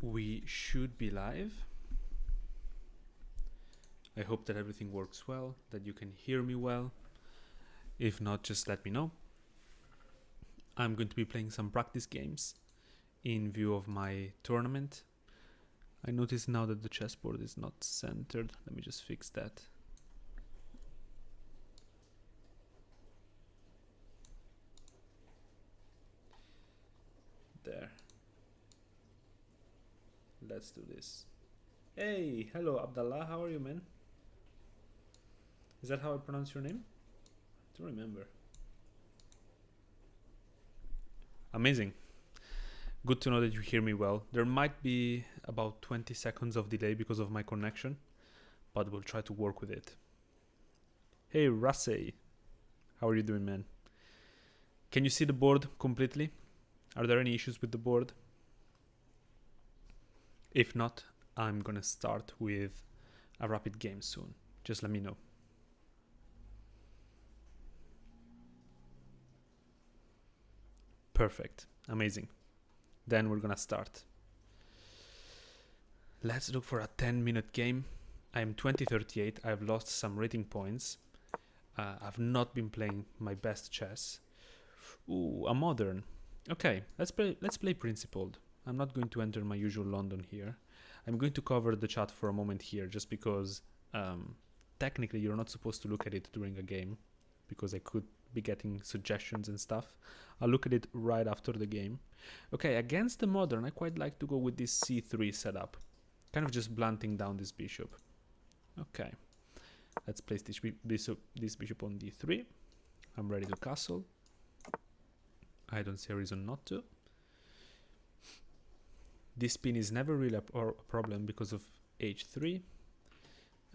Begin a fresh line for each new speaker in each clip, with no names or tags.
We should be live. I hope that everything works well, that you can hear me well. If not, just let me know. I'm going to be playing some practice games in view of my tournament. I notice now that the chessboard is not centered. Let me just fix that. There. Let's do this. Hey, hello Abdallah, how are you, man? Is that how I pronounce your name? I don't remember. Amazing. Good to know that you hear me well. There might be about 20 seconds of delay because of my connection, but we'll try to work with it. Hey, Rasey. How are you doing, man? Can you see the board completely? Are there any issues with the board? If not, I'm gonna start with a rapid game soon. Just let me know. Perfect. Amazing. Then we're gonna start. Let's look for a 10-minute game. I'm 2038. I've lost some rating points. I've not been playing my best chess. Ooh, a modern. Okay, let's play principled. I'm not going to enter my usual London here. I'm going to cover the chat for a moment here just because technically you're not supposed to look at it during a game because I could be getting suggestions and stuff. I'll look at it right after the game. Okay, against the modern, I quite like to go with this c3 setup. Kind of just blunting down this bishop. Okay, let's place this bishop on d3. I'm ready to castle. I don't see a reason not to. This pin is never really a problem because of h3.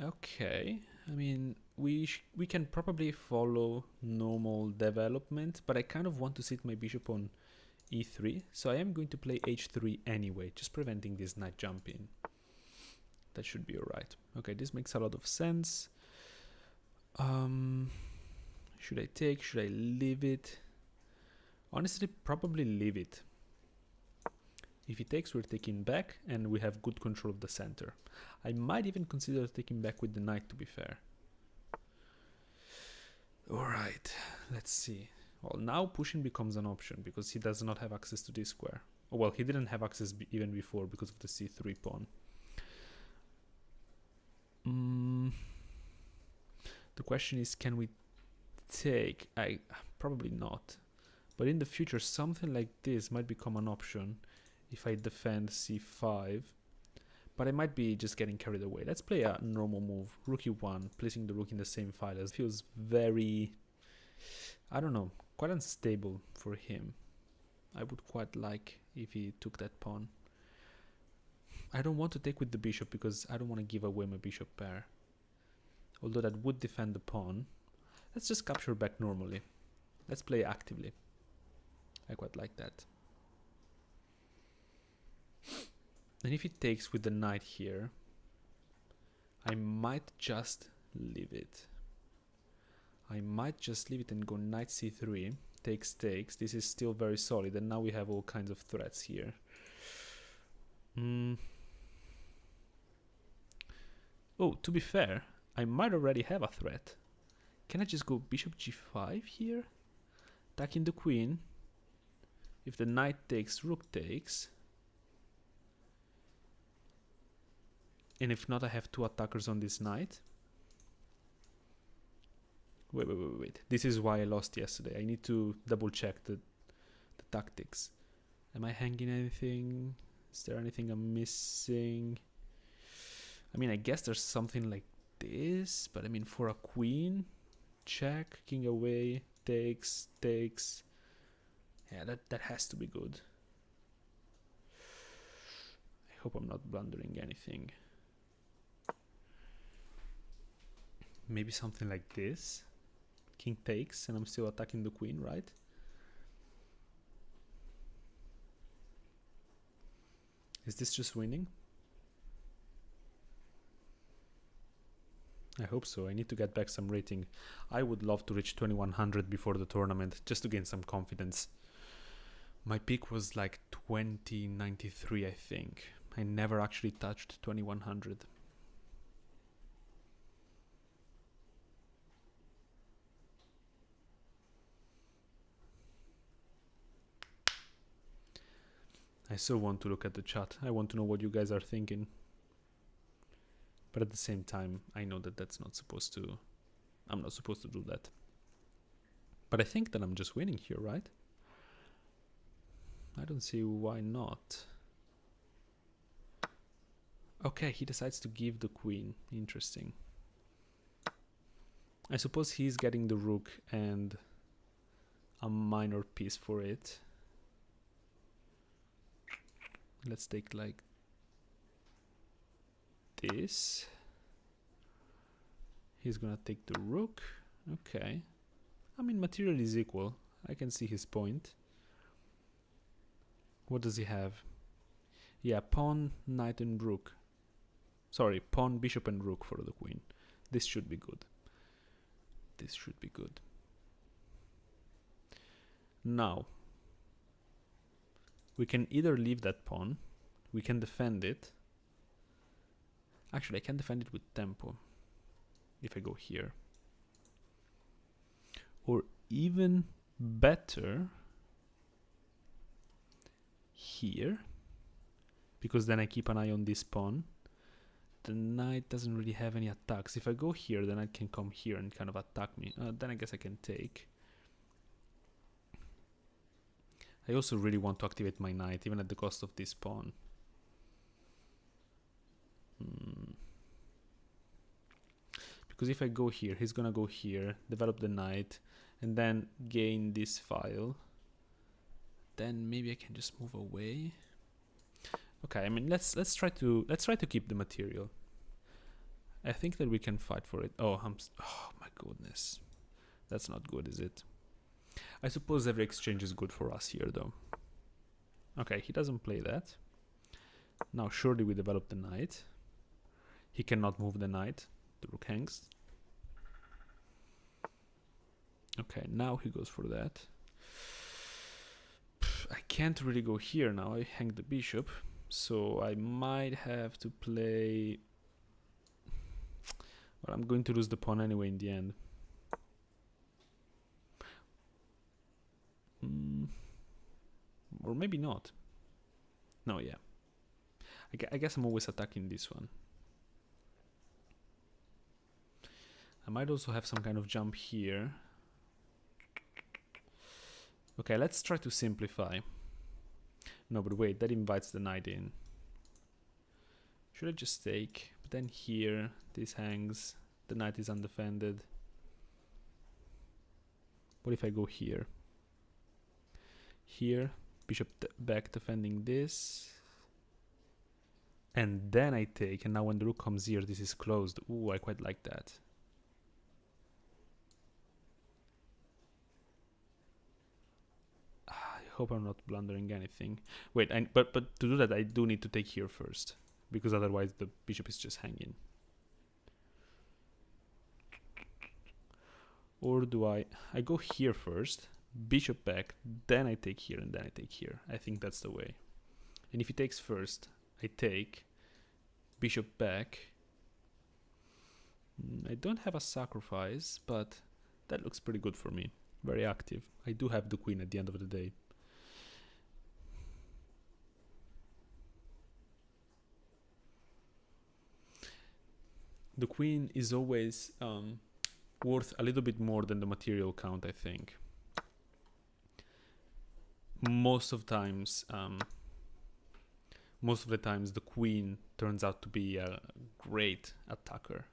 Okay, I mean, we can probably follow normal development, but I kind of want to sit my bishop on e3, so I am going to play h3 anyway, just preventing this knight jump in. That should be alright. Okay, this makes a lot of sense. Should I take? Should I leave it? Honestly, probably leave it. If he takes, we're taking back, and we have good control of the center. I might even consider taking back with the knight, to be fair. Alright, let's see. Well, now pushing becomes an option, because he does not have access to this square. Oh, well, he didn't have access even before, because of the c3 pawn. The question is, can we take? Probably not. But in the future, something like this might become an option. If I defend c5, but I might be just getting carried away. Let's play a normal move, rook e1, placing the rook in the same file. It feels very, I don't know, quite unstable for him. I would quite like if he took that pawn. I don't want to take with the bishop because I don't want to give away my bishop pair. Although that would defend the pawn. Let's just capture back normally. Let's play actively. I quite like that. And if he takes with the knight here, I might just leave it. I might just leave it and go knight c3, takes. This is still very solid, and now we have all kinds of threats here. Oh, to be fair, I might already have a threat. Can I just go bishop g5 here? Attacking the queen. If the knight takes, rook takes. And if not, I have two attackers on this knight. Wait. This is why I lost yesterday. I need to double check the tactics. Am I hanging anything? Is there anything I'm missing? I mean, I guess there's something like this, but I mean, for a queen, check, king away, takes. Yeah, that has to be good. I hope I'm not blundering anything. Maybe something like this. King takes, and I'm still attacking the queen, right? Is this just winning? I hope so. I need to get back some rating. I would love to reach 2100 before the tournament, just to gain some confidence. My peak was like 2093, I think. I never actually touched 2100. I so want to look at the chat. I want to know what you guys are thinking. But at the same time, I know that that's not supposed to... I'm not supposed to do that. But I think that I'm just winning here, right? I don't see why not. Okay, he decides to give the queen. Interesting. I suppose he's getting the rook and a minor piece for it. Let's take like this. He's gonna take the rook. Okay. I mean, material is equal. I can see his point. What does he have? Yeah, pawn, knight and rook. Sorry, pawn, bishop and rook for the queen. This should be good. This should be good. Now, we can either leave that pawn, we can defend it. Actually, I can defend it with tempo if I go here. Or even better, here, because then I keep an eye on this pawn. The knight doesn't really have any attacks. If I go here, the knight can come here and kind of attack me. Then I guess I can take. I also really want to activate my knight, even at the cost of this pawn. Because if I go here, he's gonna go here, develop the knight, and then gain this file. Then maybe I can just move away. Okay, I mean let's try to keep the material. I think that we can fight for it. Oh my goodness, that's not good, is it? I suppose every exchange is good for us here, though. Okay, he doesn't play that. Now surely we develop the knight. He cannot move the knight. The rook hangs. Okay, now he goes for that. I can't really go here now. I hang the bishop. So I might have to play... Well, I'm going to lose the pawn anyway in the end. Or maybe not. No, yeah. I guess I'm always attacking this one. I might also have some kind of jump here. Okay, let's try to simplify. No, but wait, that invites the knight in. Should I just take? But then here, this hangs. The knight is undefended. What if I go here? Here, bishop back defending this. And then I take, and now when the rook comes here, this is closed. Ooh, I quite like that. I hope I'm not blundering anything. Wait, but to do that, I do need to take here first, because otherwise the bishop is just hanging. Or do I go here first, bishop back, then I take here, and then I take here. I think that's the way. And if he takes first, I take bishop back. I don't have a sacrifice, but that looks pretty good for me. Very active. I do have the queen at the end of the day. The queen is always worth a little bit more than the material count, I think. Most of the times the queen turns out to be a great attacker.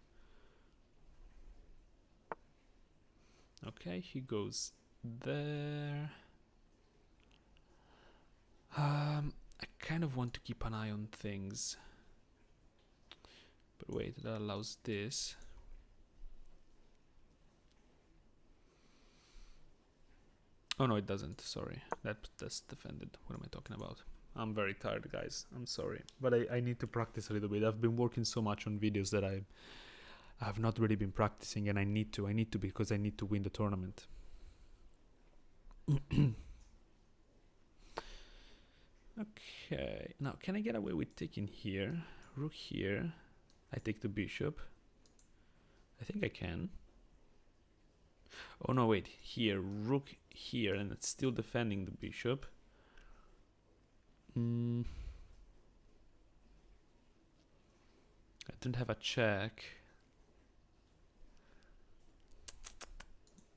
Okay, he goes there. I kind of want to keep an eye on things. But wait, that allows this. Oh no, it doesn't, sorry. That's defended. What am I talking about? I'm very tired, guys. I'm sorry. But I need to practice a little bit. I've been working so much on videos that I have not really been practicing, and I need to because I need to win the tournament. Okay, now can I get away with taking here? Rook here. I take the bishop. I think I can. Oh no, wait, here, rook here, and it's still defending the bishop. I don't have a check.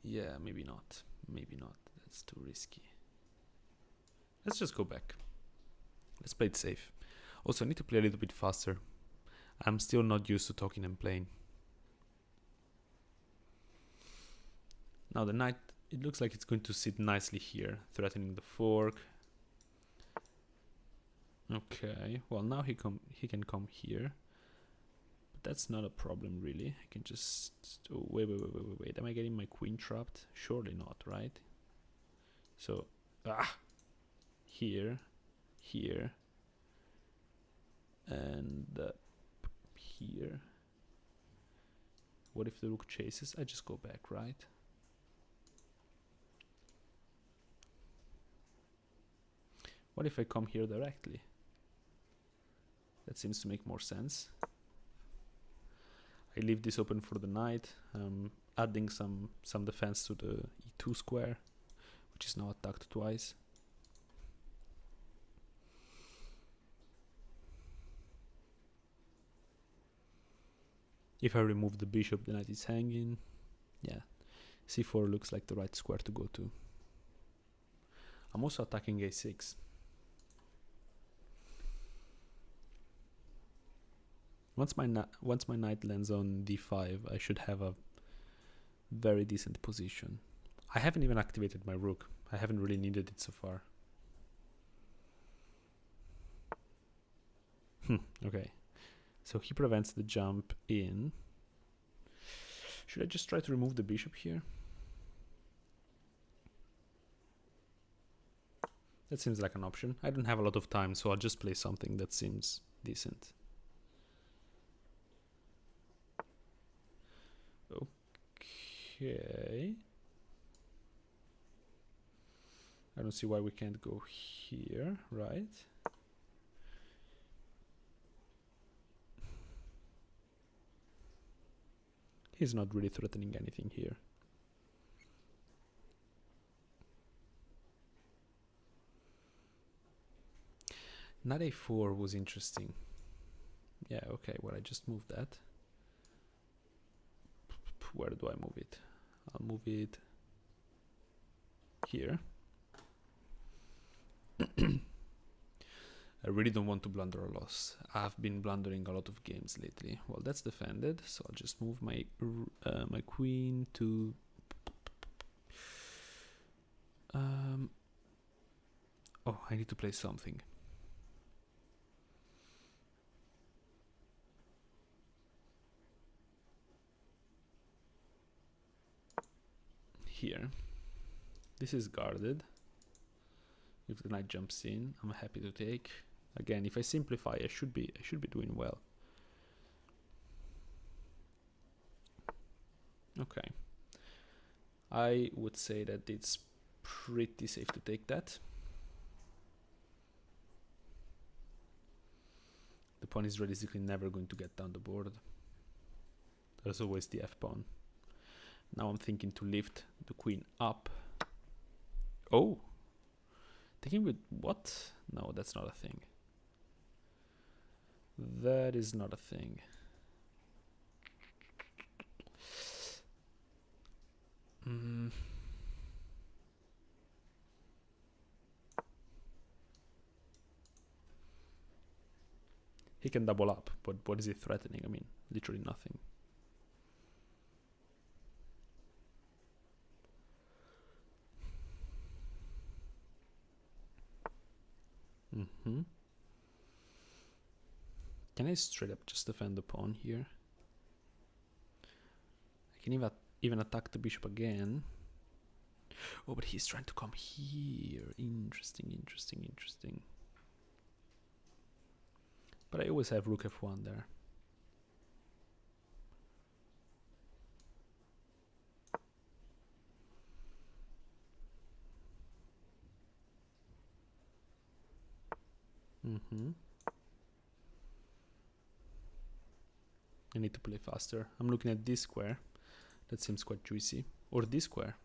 Yeah, maybe not. Maybe not. That's too risky. Let's just go back. Let's play it safe. Also, I need to play a little bit faster. I'm still not used to talking and playing. Now the knight, it looks like it's going to sit nicely here, threatening the fork. Okay, well now he can come here. But that's not a problem really. I can just... Oh, wait. Am I getting my queen trapped? Surely not, right? So, here, here, and here. What if the rook chases? I just go back, right? What if I come here directly? That seems to make more sense. I leave this open for the knight, adding some defense to the e2 square, which is now attacked twice. If I remove the bishop, the knight is hanging. Yeah, c4 looks like the right square to go to. I'm also attacking a6. Once my knight lands on d5, I should have a very decent position. I haven't even activated my rook. I haven't really needed it so far. Okay, so he prevents the jump in. Should I just try to remove the bishop here? That seems like an option. I don't have a lot of time, so I'll just play something that seems decent. Okay. I don't see why we can't go here, right? He's not really threatening anything here. Knight a4 was interesting. Yeah, okay, well, I just moved that. Where do I move it? I'll move it here. I really don't want to blunder a loss. I've been blundering a lot of games lately. Well, that's defended, so I'll just move my my queen to... oh, I need to play something. Here. This is guarded. If the knight jumps in, I'm happy to take. Again, if I simplify, I should be doing well. Okay. I would say that it's pretty safe to take that. The pawn is realistically never going to get down the board. There's always the f-pawn. Now I'm thinking to lift the queen up. Oh! Taking with what? No, that's not a thing. That is not a thing. He can double up, but what is he threatening? I mean, literally nothing. Can I straight up just defend the pawn here? I can even attack the bishop again. Oh, but he's trying to come here. Interesting. But I always have rook f1 there. I need to play faster. I'm looking at this square. That seems quite juicy. Or this square.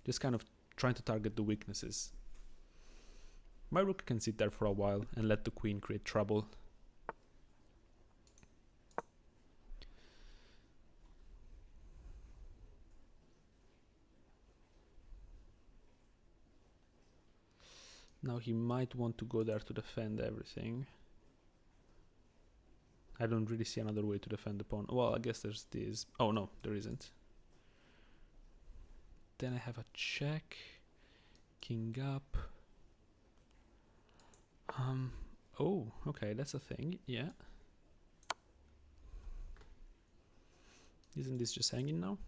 Just kind of trying to target the weaknesses. My rook can sit there for a while and let the queen create trouble. Now he might want to go there to defend everything. I don't really see another way to defend the pawn. Well, I guess there's this. Oh no, there isn't. Then I have a check. King up. Oh, okay, that's a thing. Yeah. Isn't this just hanging now?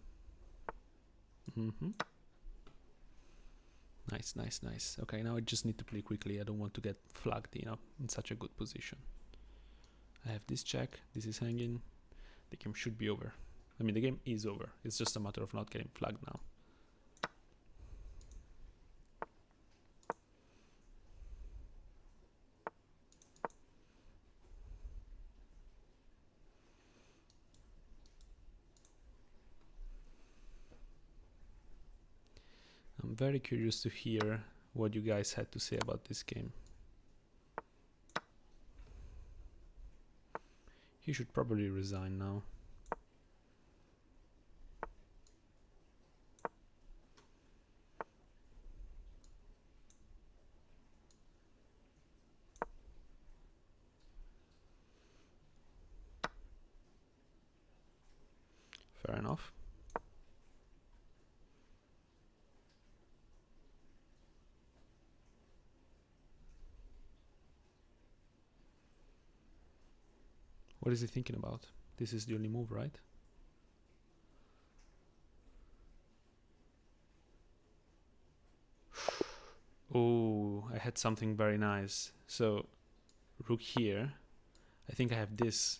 Nice, nice, nice. Okay, now I just need to play quickly. I don't want to get flagged, you know, in such a good position. I have this check. This is hanging. The game should be over. I mean, the game is over. It's just a matter of not getting flagged now. I'm very curious to hear what you guys had to say about this game. He should probably resign now. Fair enough. What is he thinking about? This is the only move, right? Oh, I had something very nice. So, rook here. I think I have this.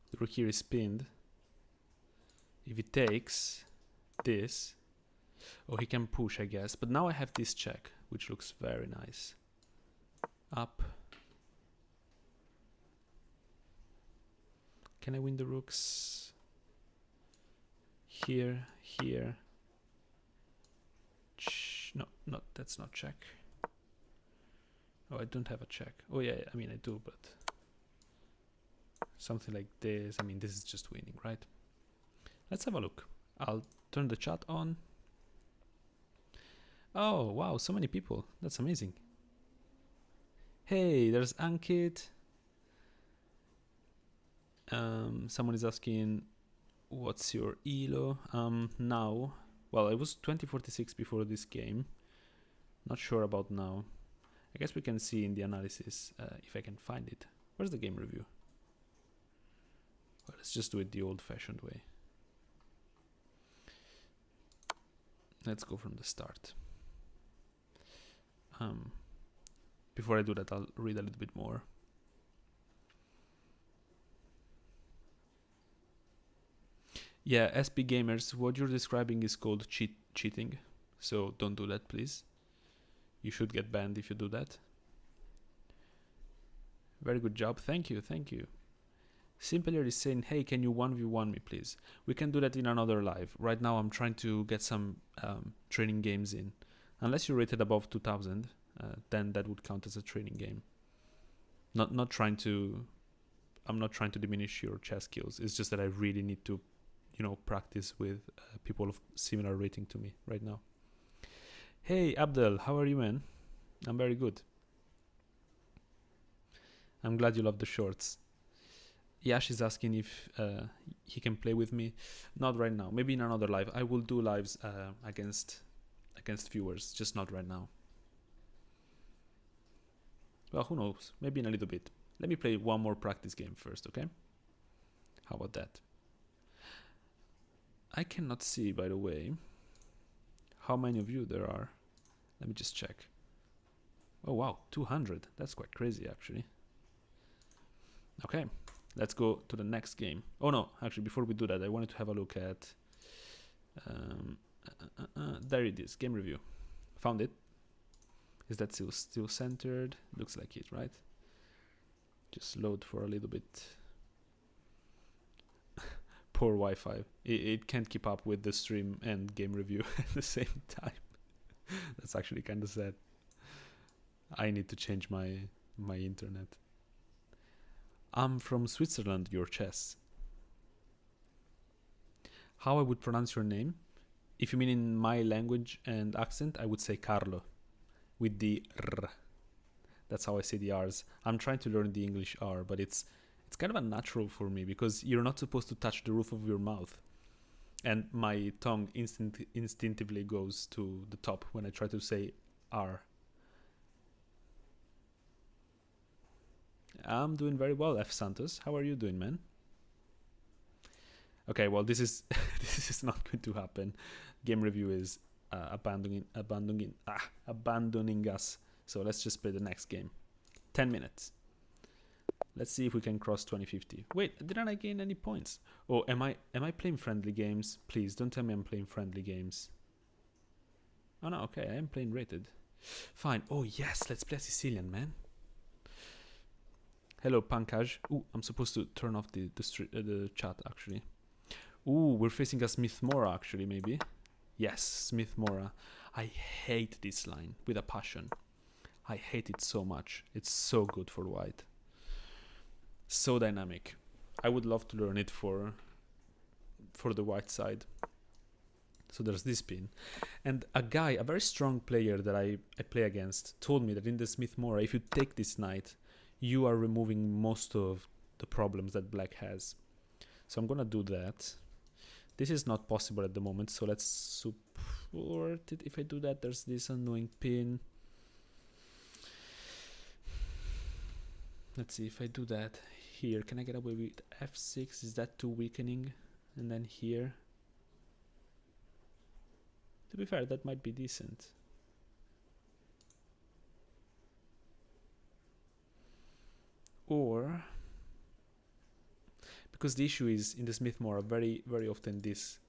The rook here is pinned. If he takes this, oh, he can push, I guess. But now I have this check, which looks very nice. Up. Can I win the rooks? Here, here. No, that's not check. Oh, I don't have a check. Oh yeah, I mean I do, but something like this. I mean, this is just winning, right? Let's have a look. I'll turn the chat on. Oh, wow, so many people. That's amazing. Hey, there's Ankit. Someone is asking, what's your elo? Now, well, it was 2046 before this game. Not sure about now. I guess we can see in the analysis if I can find it. Where's the game review? Well, let's just do it the old-fashioned way. Let's go from the start. Before I do that, I'll read a little bit more. Yeah, SP gamers, what you're describing is called cheating. So don't do that, please. You should get banned if you do that. Very good job. Thank you, thank you. Simplayer is saying, hey, can you 1v1 me, please? We can do that in another live. Right now, I'm trying to get some training games in. Unless you're rated above 2000, then that would count as a training game. I'm not trying to diminish your chess skills. It's just that I really need to, you know, practice with people of similar rating to me right now. Hey, Abdel, how are you, man? I'm very good. I'm glad you love the shorts. Yash is asking if he can play with me. Not right now. Maybe in another live. I will do lives against viewers, just not right now. Well, who knows? Maybe in a little bit. Let me play one more practice game first, okay? How about that? I cannot see, by the way, how many of you there are. Let me just check. Oh, wow, 200. That's quite crazy, actually. Okay, let's go to the next game. Oh, no, actually, before we do that, I wanted to have a look at... there it is, game review. Found it. Is that still centered? Looks like it, right? Just load for a little bit. Poor Wi-Fi. It can't keep up with the stream and game review at the same time. That's actually kind of sad. I need to change my internet. I'm from Switzerland, your chess. How I would pronounce your name? If you mean in my language and accent, I would say Carlo, with the R. That's how I say the R's. I'm trying to learn the English R, but it's kind of unnatural for me because you're not supposed to touch the roof of your mouth. And my tongue instinctively goes to the top when I try to say R. I'm doing very well, F. Santos. How are you doing, man? Okay, well, this is this is not going to happen. Game review is abandoning us. So let's just play the next game. 10 minutes. Let's see if we can cross 2050. Wait, didn't I gain any points? Oh, am I playing friendly games? Please don't tell me I'm playing friendly games. Oh no, okay, I am playing rated. Fine. Oh yes, let's play Sicilian, man. Hello, Pankaj. Ooh, I'm supposed to turn off the chat, actually. Ooh, we're facing a Smith Mora, actually, maybe. Yes, Smith Mora. I hate this line with a passion. I hate it so much. It's so good for white. So dynamic. I would love to learn it for the white side. So there's this pin. And a very strong player that I play against told me that in the Smith Mora, if you take this knight, you are removing most of the problems that black has. So I'm gonna do that. This is not possible at the moment, so let's support it. If I do that, there's this annoying pin. Let's see, if I do that here, can I get away with f6? Is that too weakening? And then here. To be fair, that might be decent. Or, because the issue is in the Smith Mora, very, very often there's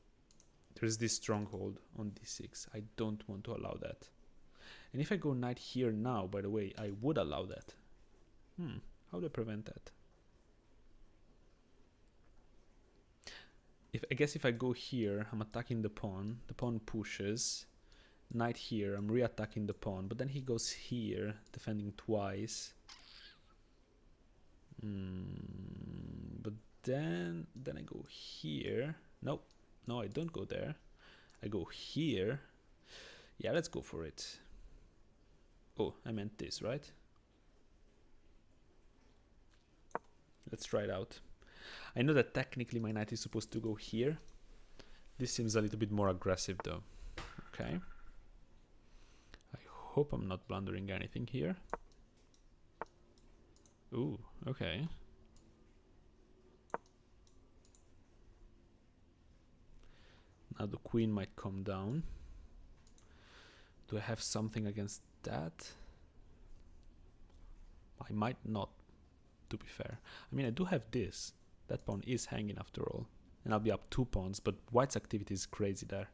this stronghold on d6. I don't want to allow that. And if I go knight here now, by the way, I would allow that. How do I prevent that? I guess if I go here, I'm attacking the pawn pushes. Knight here, I'm re-attacking the pawn, but then he goes here, defending twice. But then I go here. No, I don't go there. I go here. Yeah, let's go for it. Oh, I meant this, right? Let's try it out. I know that technically my knight is supposed to go here. This seems a little bit more aggressive though. Okay. I hope I'm not blundering anything here. Ooh, okay. Now the queen might come down. Do I have something against that? I might not, to be fair. I mean, I do have this. That pawn is hanging after all. And I'll be up 2 pawns, but white's activity is crazy there.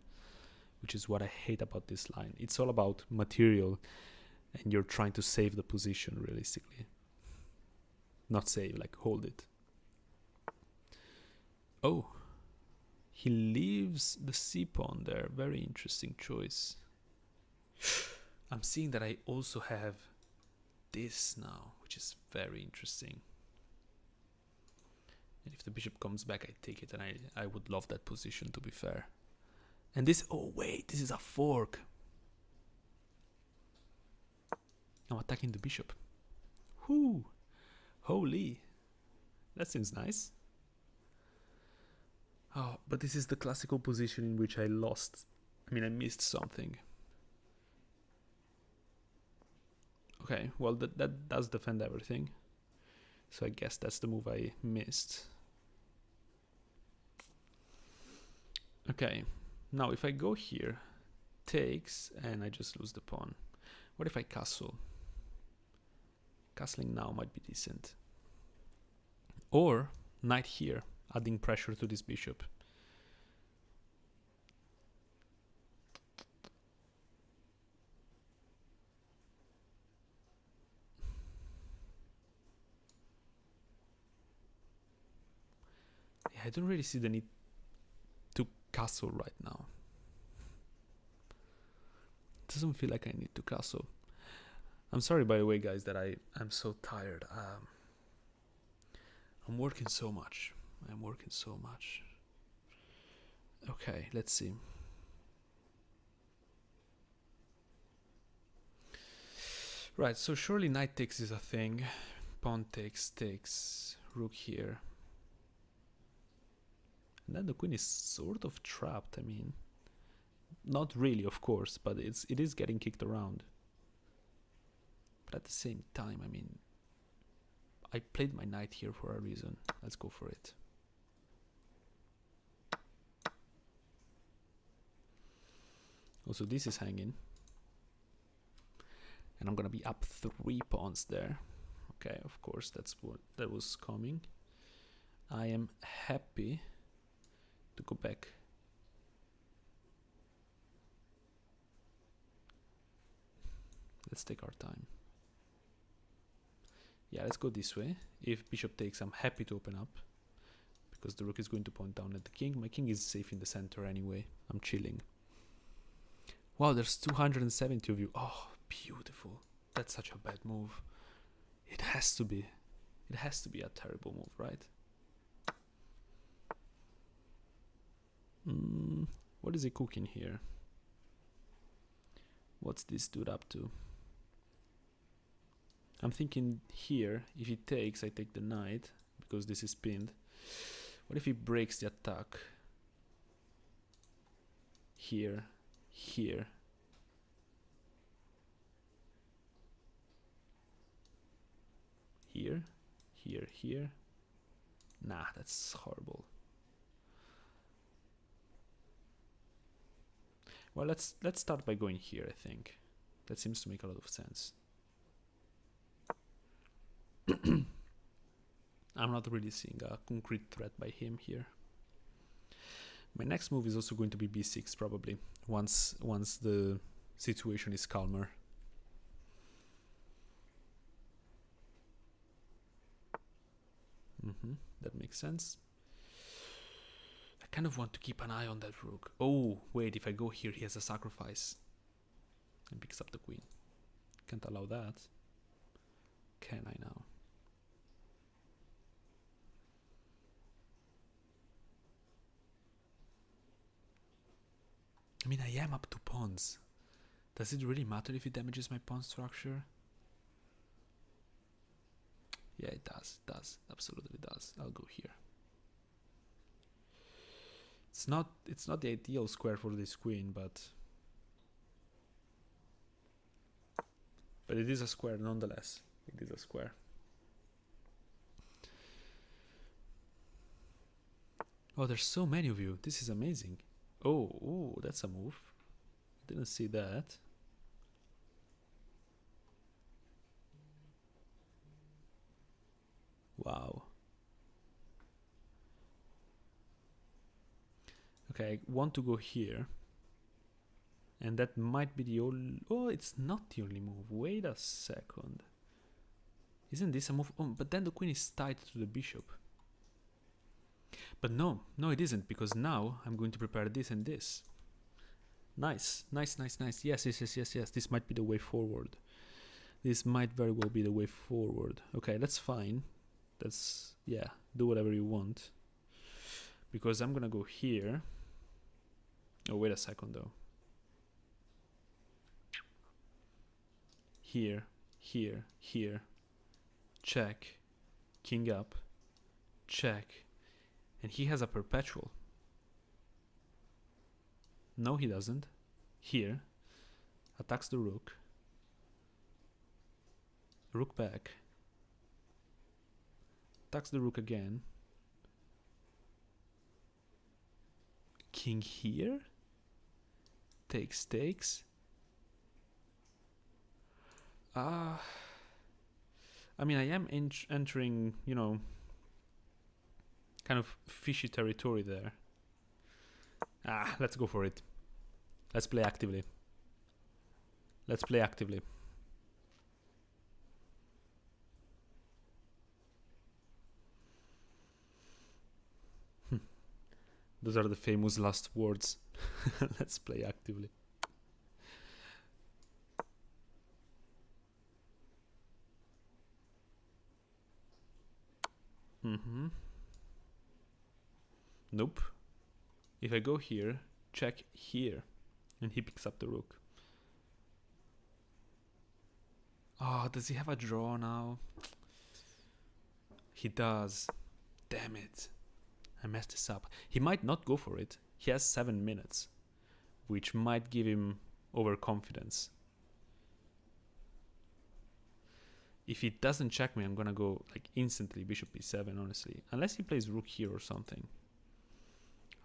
Which is what I hate about this line. It's all about material, and you're trying to save the position, realistically. Not save, like hold it. Oh. He leaves the c-pawn there. Very interesting choice. I'm seeing that I also have this now, which is very interesting. And if the bishop comes back, I take it, and I would love that position, to be fair. And this, oh wait, this is a fork. I'm attacking the bishop. Whoo! Holy! That seems nice. Oh, but this is the classical position in which I lost. I mean, I missed something. Okay, well, that does defend everything. So I guess that's the move I missed. Okay, now if I go here, takes, and I just lose the pawn. What if I castle? Castling now might be decent. Or knight here, adding pressure to this bishop. don't really see the need to castle right now. It doesn't feel like I need to castle. I'm sorry, by the way, guys, that I'm so tired. I'm working so much. Okay, let's see. Right, so surely knight takes is a thing. Pawn takes, rook here. And then the queen is sort of trapped, I mean. Not really, of course, but it is getting kicked around. But at the same time, I mean, I played my knight here for a reason. Let's go for it. Also, this is hanging. And I'm gonna be up 3 pawns there. Okay, of course, that's what that was coming. I am happy to go back. Let's take our time. Yeah, let's go this way. If bishop takes, I'm happy to open up, because the rook is going to point down at the king. My king is safe in the center anyway. I'm chilling. Wow, there's 270 of you. Oh, beautiful. That's such a bad move. It has to be. It has to be a terrible move, right? What is he cooking here? What's this dude up to? I'm thinking here, if he takes, I take the knight, because this is pinned. What if he breaks the attack? Here, here. Here, here, here. Nah, that's horrible. Well, let's start by going here, I think. That seems to make a lot of sense. I'm not really seeing a concrete threat by him here. My next move is also going to be b6 probably, once the situation is calmer. That makes sense. I kind of want to keep an eye on that rook. Oh, wait, if I go here, he has a sacrifice. And picks up the queen. Can't allow that. Can I now? I mean, I am up 2 pawns. Does it really matter if it damages my pawn structure? Yeah, it does. It does. Absolutely does. I'll go here. It's not the ideal square for this queen, but it is a square nonetheless. It is a square. Oh, there's so many of you. This is amazing. Oh, that's a move. Didn't see that. Wow. Okay, I want to go here. And that might be the only... Oh, it's not the only move. Wait a second. Isn't this a move? Oh, but then the queen is tied to the bishop. But no, it isn't, because now I'm going to prepare this and this. Nice. Yes. This might be the way forward. This might very well be the way forward. Okay, that's fine. That's, yeah, do whatever you want. Because I'm gonna go here. Oh, wait a second though. Here. Check. King up. Check. And he has a perpetual. No, he doesn't. Here. Attacks the rook. Rook back. Attacks the rook again. King here. Takes. I mean, I am entering, you know, kind of fishy territory there. Let's go for it. Let's play actively. Those are the famous last words. Let's play actively. Nope. If I go here, check here, and he picks up the rook. Oh, does he have a draw now? He does. Damn it. I messed this up. He might not go for it. He has 7 minutes, which might give him overconfidence. If he doesn't check me, I'm gonna go like instantly bishop b7, honestly. Unless he plays rook here or something.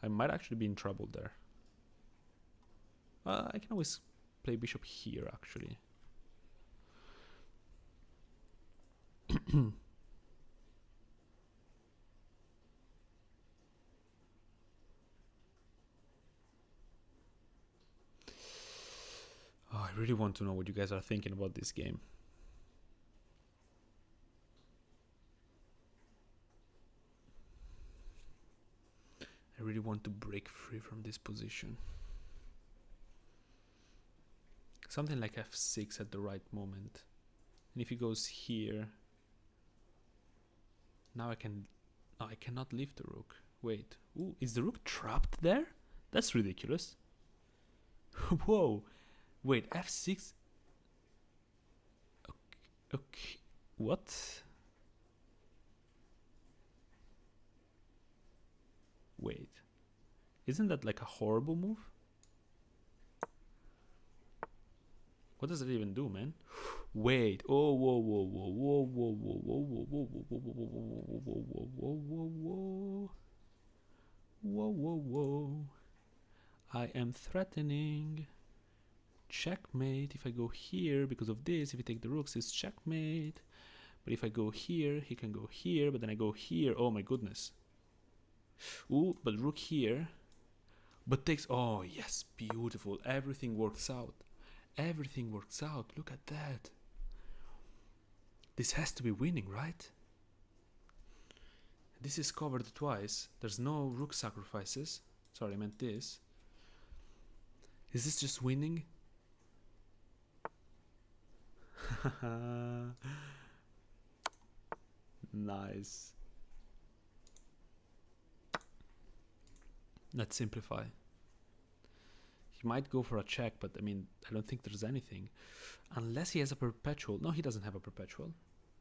I might actually be in trouble there. I can always play bishop here, actually. Oh, I really want to know what you guys are thinking about this game. I really want to break free from this position. Something like f6 at the right moment. And if he goes here, now I can... Oh, I cannot leave the rook. Wait. Ooh, is the rook trapped there? That's ridiculous. Whoa. Wait, f6? Okay. What? Wait. Isn't that like a horrible move? What does it even do, man? Wait. Oh, whoa, whoa, whoa, whoa, whoa, whoa, whoa, whoa, whoa, whoa, whoa, whoa, whoa, whoa, whoa, whoa, whoa, whoa. I am threatening. Checkmate. If I go here because of this, if you take the rooks, it's checkmate. But if I go here, he can go here. But then I go here. Oh my goodness. Ooh, but rook here. But takes... Oh, yes, beautiful. Everything works out. Everything works out. Look at that. This has to be winning, right? This is covered twice. There's no rook sacrifices. Sorry, I meant this. Is this just winning? Nice. Let's simplify. He might go for a check, but I mean, I don't think there's anything. Unless he has a perpetual. No, he doesn't have a perpetual.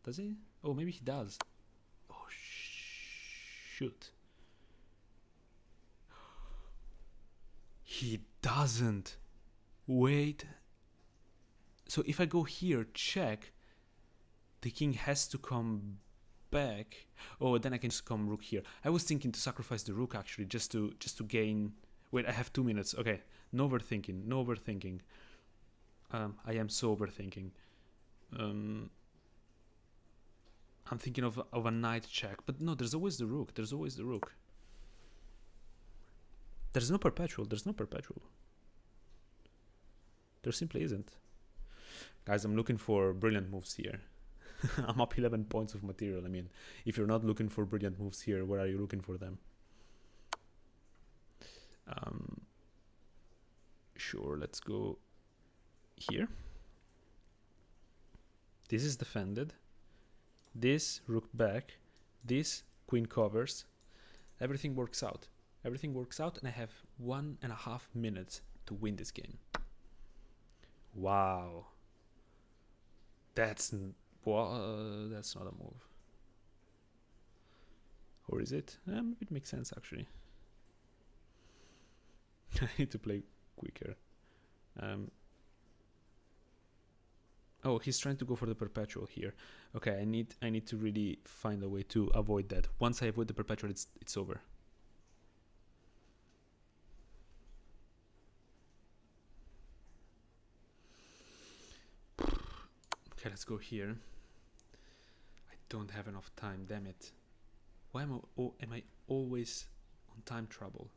Does he? Oh, maybe he does. Oh, shoot. He doesn't. Wait. So if I go here, check, the king has to come back. Oh, then I can just come rook here. I was thinking to sacrifice the rook, actually, just to gain... Wait, I have 2 minutes. Okay, no overthinking, no overthinking. I am so overthinking. I'm thinking of a knight check, but no, there's always the rook. There's always the rook. There's no perpetual. There's no perpetual. There simply isn't. Guys, I'm looking for brilliant moves here. I'm up 11 points of material. I mean, if you're not looking for brilliant moves here, where are you looking for them? Sure, let's go here. This is defended. This rook back. This queen covers. Everything works out. Everything works out, and I have 1.5 minutes to win this game. Wow. That's not a move. Or is it? It makes sense, actually. I need to play quicker. Oh, he's trying to go for the perpetual here. Okay, I need to really find a way to avoid that. Once I avoid the perpetual, it's over. Okay, let's go here. I don't have enough time, damn it. Why am I always on time trouble?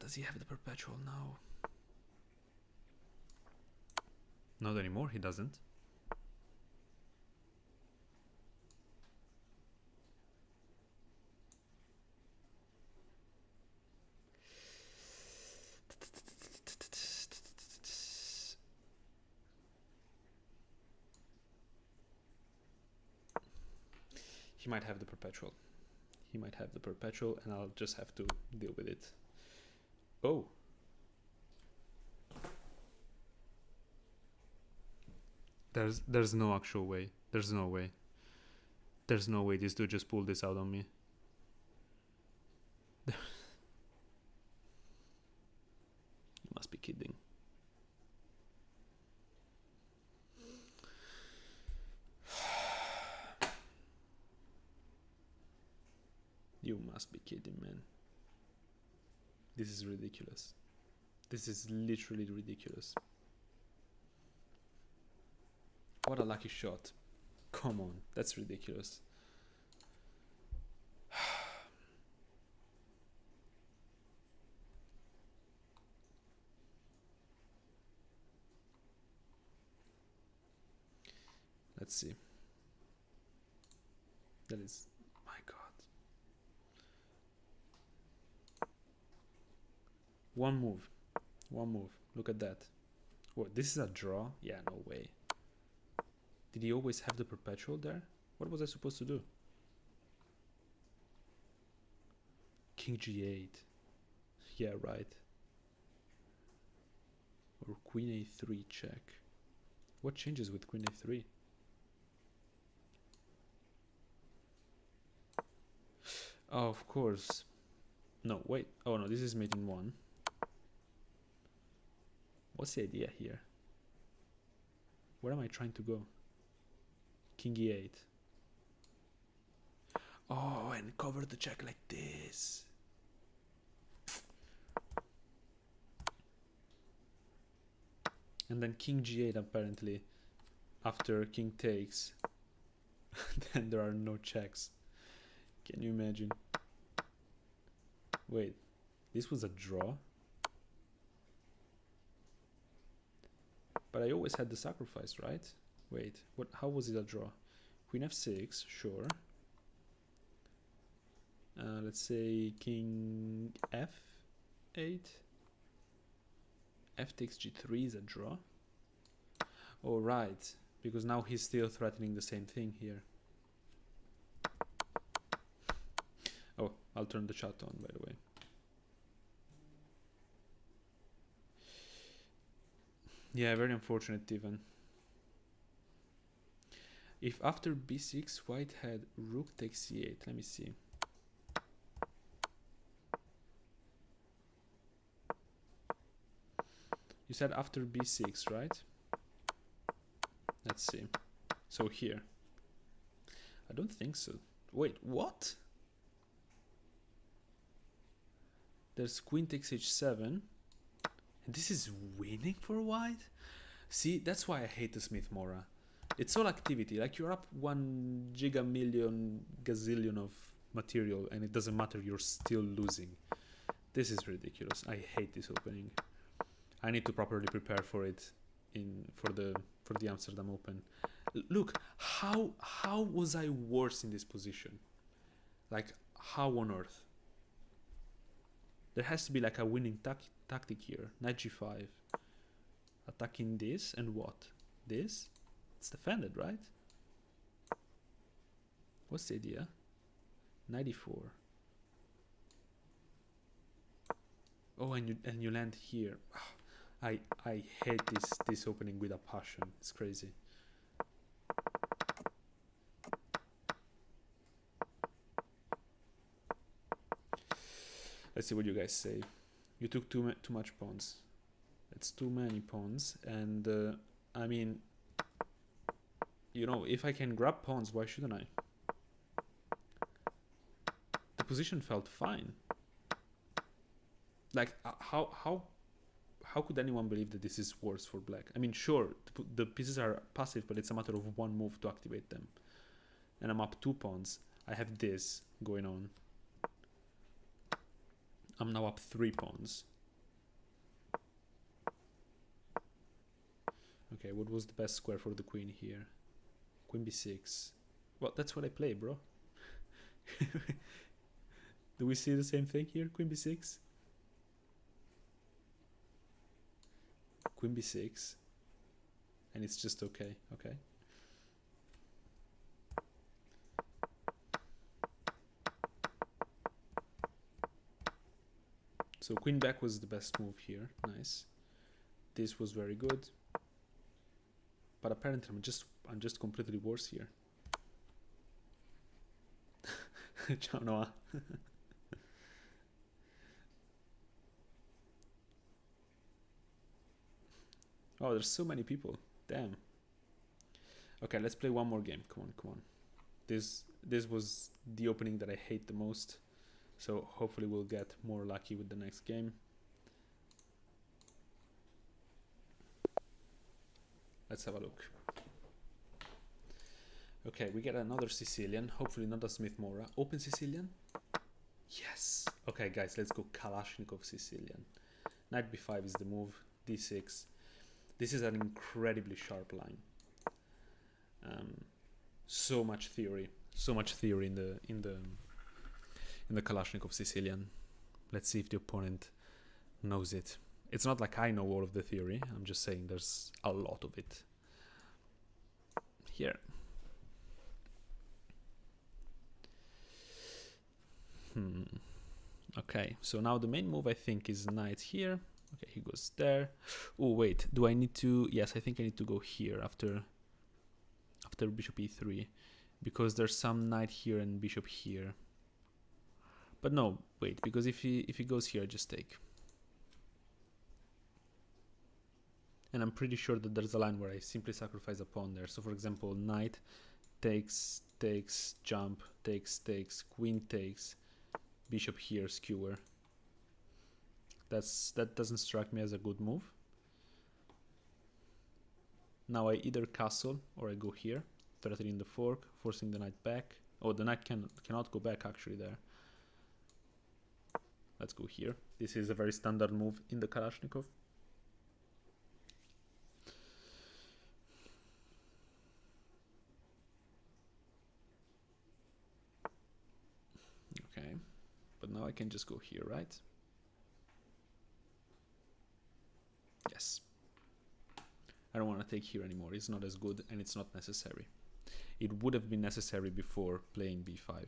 Does he have the perpetual now? Not anymore, he doesn't. He might have the perpetual. He might have the perpetual, and I'll just have to deal with it. Oh. There's no actual way. There's no way. There's no way this dude just pulled this out on me. You must be kidding. You must be kidding, man. This is ridiculous. This is literally ridiculous. What a lucky shot. Come on, that's ridiculous. Let's see. That is, my God. One move. One move. Look at that. What, this is a draw? Yeah, no way. Did he always have the perpetual there? What was I supposed to do? King g8. Yeah, right. Or queen a3 check. What changes with queen a3? Oh, of course. No, wait. Oh no, this is mate in 1. What's the idea here? Where am I trying to go? King e8. Oh, and cover the check like this. And then king g8 apparently. After king takes. Then there are no checks. Can you imagine? Wait, this was a draw? But I always had the sacrifice, right? Wait, what? How was it a draw? Queen f6, sure. Let's say king f8. F takes g3 is a draw. Oh, right, because now he's still threatening the same thing here. Oh, I'll turn the chat on, by the way. Yeah, very unfortunate even. If after b6 white had rook takes c8, let me see. You said after b6, right? Let's see. So here. I don't think so. Wait, what? There's queen takes h7. And this is winning for white? See, that's why I hate the Smith-Morra. It's all activity. Like, you're up 1 gigamillion gazillion of material and it doesn't matter, you're still losing. This is ridiculous. I hate this opening. I need to properly prepare for it for the Amsterdam Open. Look, how was I worse in this position? Like, how on earth? There has to be like a winning tactic here. Knight g5. Attacking this and what? This? It's defended, right? What's the idea? 94. Oh, and you land here. I hate this opening with a passion. It's crazy. Let's see what you guys say. You took too much pawns. It's too many pawns, and I mean, you know, if I can grab pawns, why shouldn't I? The position felt fine. Like, how could anyone believe that this is worse for black? I mean, sure, the pieces are passive, but it's a matter of one move to activate them. And I'm up 2 pawns. I have this going on. I'm now up 3 pawns. Okay, what was the best square for the queen here? Queen b6. Well, that's what I play, bro. Do we see the same thing here? Queen b6. Queen b6. And it's just okay. Okay. So queen back was the best move here. Nice. This was very good. But apparently I'm just completely worse here. Ciao Noah. Oh, there's so many people. Damn. Okay, let's play one more game. Come on, come on. This was the opening that I hate the most. So hopefully we'll get more lucky with the next game. Let's have a look. Okay, we get another Sicilian. Hopefully not a Smith Mora. Open Sicilian? Yes! Okay, guys, let's go Kalashnikov Sicilian. Knight b5 is the move. d6. This is an incredibly sharp line. So much theory. So much theory in the Kalashnikov Sicilian. Let's see if the opponent knows it. It's not like I know all of the theory. I'm just saying there's a lot of it. Here. Okay, so now the main move I think is knight here. Okay, he goes there. Oh wait, do I need to? Yes, I think I need to go here after bishop e3, because there's some knight here and bishop here. But no, wait, because if he goes here, I just take. And I'm pretty sure that there's a line where I simply sacrifice a pawn there. So for example, knight takes, jump, takes, queen takes, bishop here, skewer. That doesn't strike me as a good move. Now I either castle or I go here, threatening the fork, forcing the knight back. Oh, the knight cannot go back actually there. Let's go here. This is a very standard move in the Kalashnikov. Okay, but now I can just go here, right? Yes. I don't want to take here anymore. It's not as good and it's not necessary. It would have been necessary before playing b5.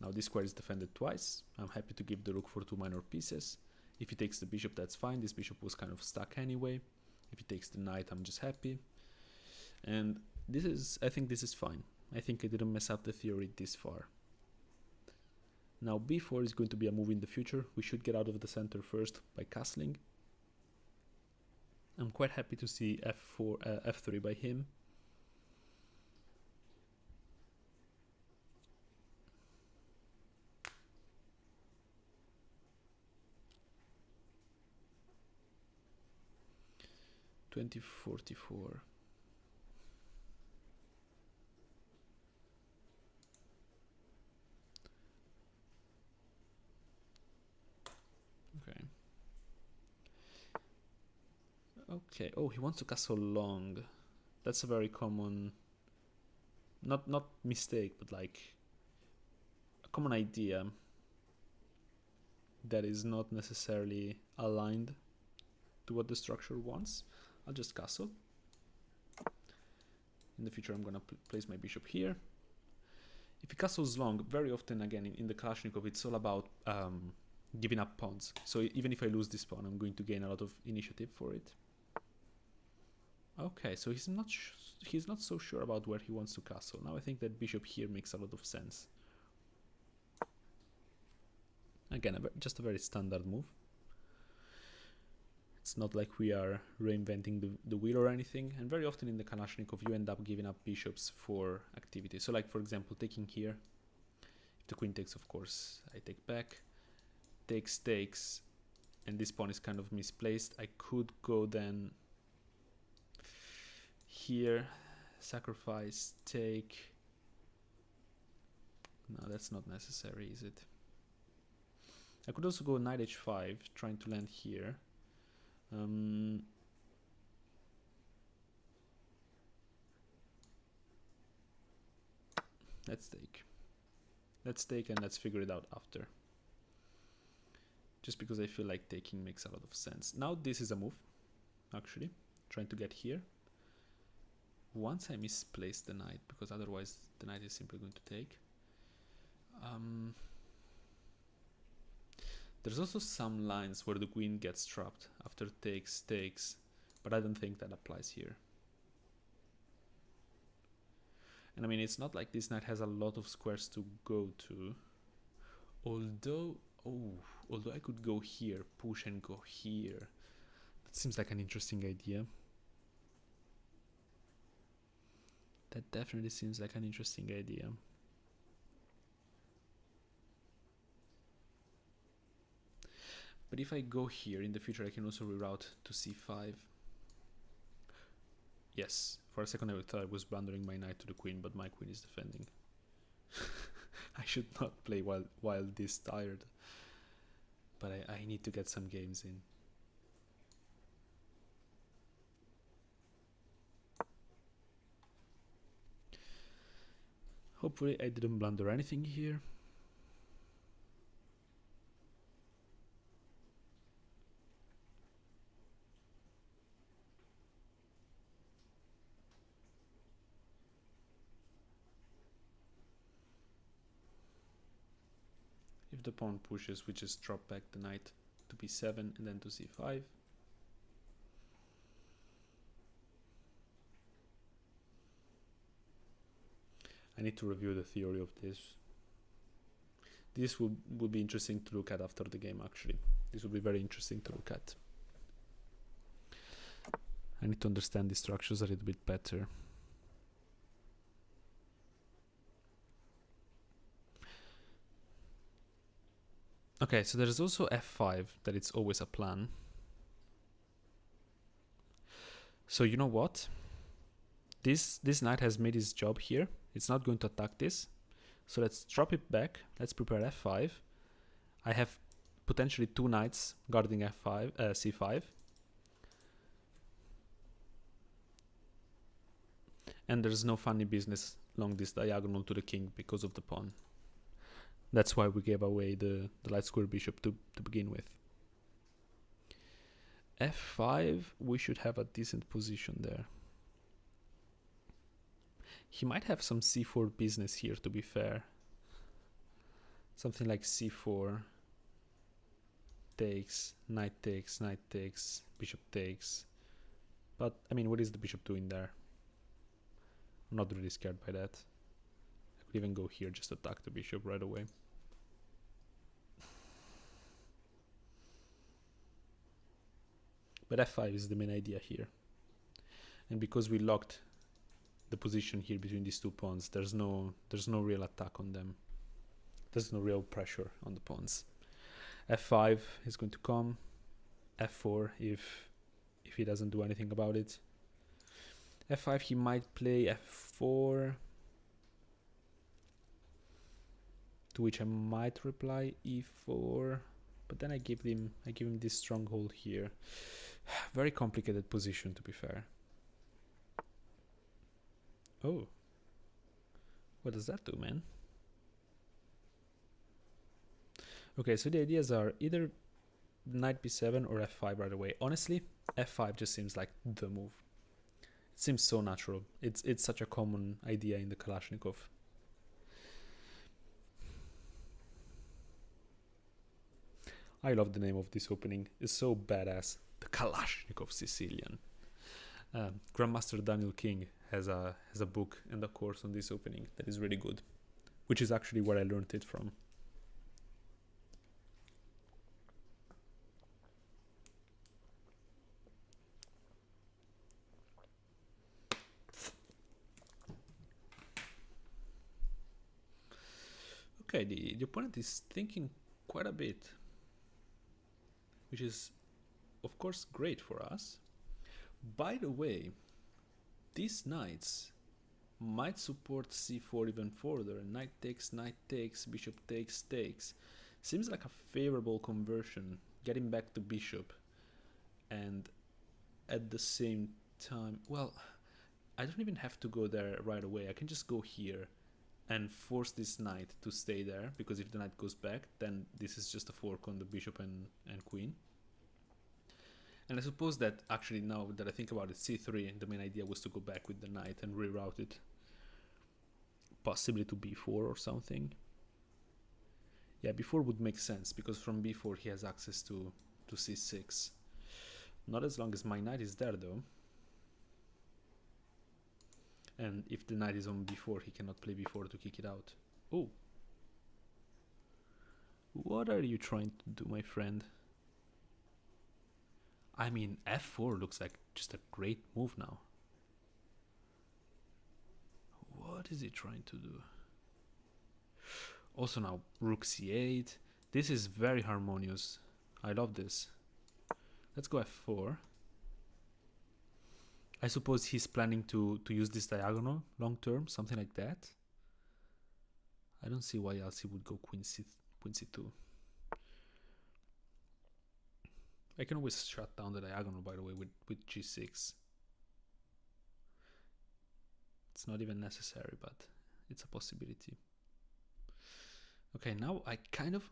Now this square is defended twice. I'm happy to give the rook for 2 minor pieces. If he takes the bishop, that's fine. This bishop was kind of stuck anyway. If he takes the knight, I'm just happy. And I think this is fine. I think I didn't mess up the theory this far. Now b4 is going to be a move in the future. We should get out of the center first by castling. I'm quite happy to see f3 by him. (2044). Okay. Okay. Oh, he wants to castle long. That's a very common, not mistake, but like a common idea that is not necessarily aligned to what the structure wants. I'll just castle. In the future, I'm gonna place my bishop here. If he castles long, very often again in the Kalashnikov, it's all about giving up pawns. So even if I lose this pawn, I'm going to gain a lot of initiative for it. Okay, so he's not so sure about where he wants to castle. Now I think that bishop here makes a lot of sense. Again, just a very standard move. It's not like we are reinventing the wheel or anything. And very often in the Kalashnikov, you end up giving up bishops for activity. So like, for example, taking here. If the queen takes, of course, I take back. Takes, and this pawn is kind of misplaced. I could go then here, sacrifice, take. No, that's not necessary, is it? I could also go knight h5, trying to land here. Let's take and let's figure it out after. Just because I feel like taking makes a lot of sense. Now this is a move, actually, trying to get here. Once I misplace the knight, because otherwise the knight is simply going to take. There's also some lines where the queen gets trapped after takes, but I don't think that applies here. And I mean, it's not like this knight has a lot of squares to go to. Although I could go here, push and go here. That seems like an interesting idea. That definitely seems like an interesting idea. But if I go here, in the future I can also reroute to c5. Yes, for a second I thought I was blundering my knight to the queen, but my queen is defending. I should not play while this tired. But I need to get some games in. Hopefully I didn't blunder anything here. If the pawn pushes, we just drop back the knight to b7 and then to c5. I need to review the theory of this. This will be interesting to look at after the game, actually. This will be very interesting to look at. I need to understand the structures a little bit better. Okay, so there's also f5, that it's always a plan. So you know what? This knight has made his job here. It's not going to attack this. So let's drop it back. Let's prepare f5. I have potentially two knights guarding f5, c5. And there's no funny business along this diagonal to the king because of the pawn. That's why we gave away the light square bishop to begin with. f5, we should have a decent position there. He might have some c4 business here, to be fair. Something like c4 takes, knight takes, bishop takes. But, I mean, what is the bishop doing there? I'm not really scared by that. I could even go here, just attack the bishop right away. But f5 is the main idea here. And because we locked the position here between these two pawns, there's no real attack on them. There's no real pressure on the pawns. f5 is going to come. f4 if he doesn't do anything about it. f5, he might play f4, to which I might reply e4, but then I give him this stronghold here. Very complicated position, to be fair. Oh, what does that do, man? Okay, so the ideas are either knight b7 or f5 right away. Honestly, f5 just seems like the move. It seems so natural. It's such a common idea in the Kalashnikov. I love the name of this opening. It's so badass. The Kalashnikov Sicilian. Grandmaster Daniel King has a book and a course on this opening that is really good, which is actually where I learned it from. Okay, the opponent is thinking quite a bit, which is of course great for us. By the way, these knights might support c4 even further. Knight takes, bishop takes. Seems like a favorable conversion, getting back the bishop, and at the same time, well, I don't even have to go there right away. I can just go here and force this knight to stay there, because if the knight goes back, then this is just a fork on the bishop and queen. And I suppose that actually, now that I think about it, c3, the main idea was to go back with the knight and reroute it, possibly to b4 or something. Yeah, b4 would make sense, because from b4 he has access to c6. Not as long as my knight is there, though. And if the knight is on b4, he cannot play b4 to kick it out. Oh. What are you trying to do, my friend? I mean, f4 looks like just a great move now. What is he trying to do? Also now, rook c8. This is very harmonious. I love this. Let's go f4. I suppose he's planning to use this diagonal long term, something like that. I don't see why else he would go queen c2. I can always shut down the diagonal, by the way, with g6. It's not even necessary, but it's a possibility. Okay, now I kind of,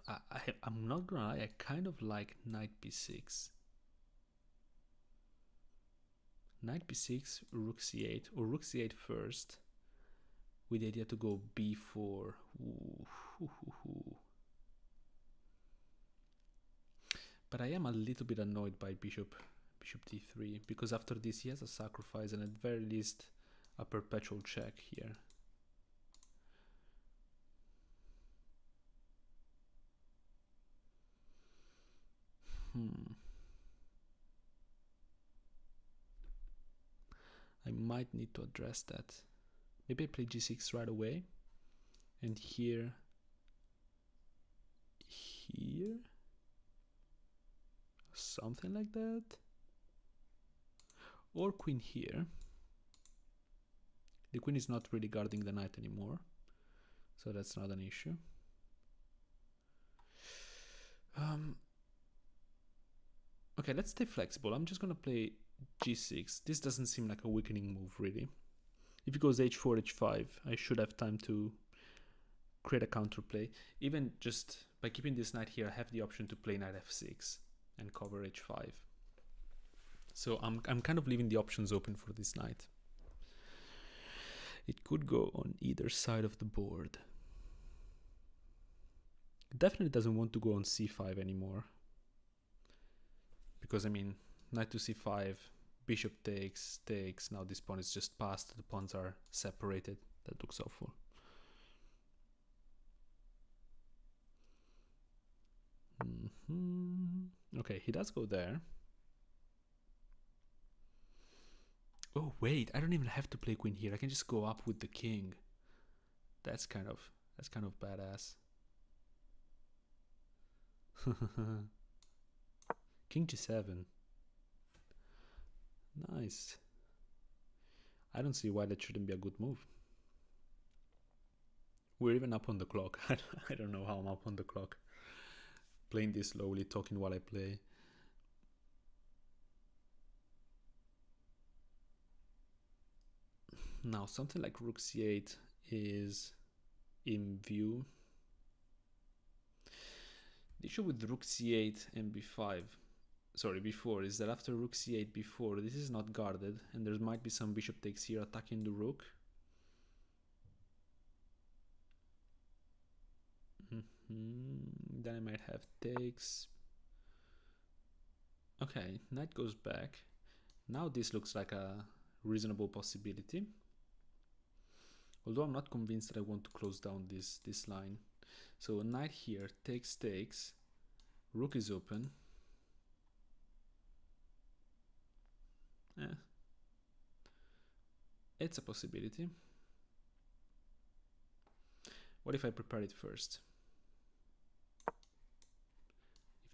I'm not gonna lie, I kind of like knight b6. Knight b6, rook c8, or rook c8 first, with the idea to go b4. Ooh. But I am a little bit annoyed by bishop d3, because after this he has a sacrifice and at very least a perpetual check here. I might need to address that. Maybe I play g6 right away, and here, something like that, or queen here. The queen is not really guarding the knight anymore, so that's not an issue. Okay, let's stay flexible. I'm just gonna play g6. This doesn't seem like a weakening move, really. If he goes h4, h5, I should have time to create a counterplay. Even just by keeping this knight here, I have the option to play knight f6 and cover h5. So I'm kind of leaving the options open for this knight. It could go on either side of the board. It definitely doesn't want to go on c5 anymore. Because, I mean, knight to c5, bishop takes, now this pawn is just passed, the pawns are separated. That looks awful. Okay, he does go there. Oh wait, I don't even have to play queen here. I can just go up with the king. That's kind of badass. King g7. Nice. I don't see why that shouldn't be a good move. We're even up on the clock. I don't know how I'm up on the clock. Playing this slowly, talking while I play. Now, something like rook c8 is in view. The issue with rook c8 and b4 is that after rook c8 b4, this is not guarded, and there might be some bishop takes here attacking the rook. Then I might have takes. Okay, knight goes back. Now this looks like a reasonable possibility. Although I'm not convinced that I want to close down this line. So knight here, takes, rook is open. It's a possibility. What if I prepare it first?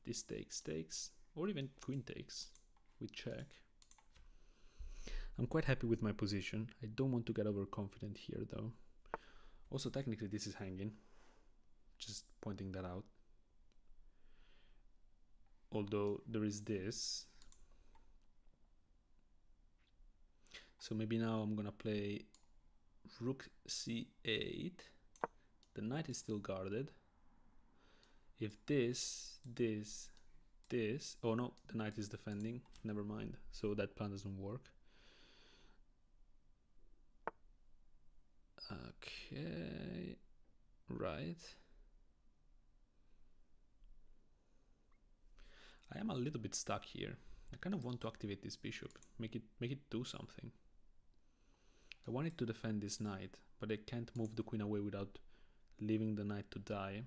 If this takes, or even queen takes, with check. I'm quite happy with my position. I don't want to get overconfident here, though. Also, technically, this is hanging. Just pointing that out. Although there is this. So maybe now I'm gonna play rook c8. The knight is still guarded. If this, oh no, the knight is defending. Never mind. So that plan doesn't work. Okay, right. I am a little bit stuck here. I kind of want to activate this bishop, make it do something. I want it to defend this knight, but I can't move the queen away without leaving the knight to die.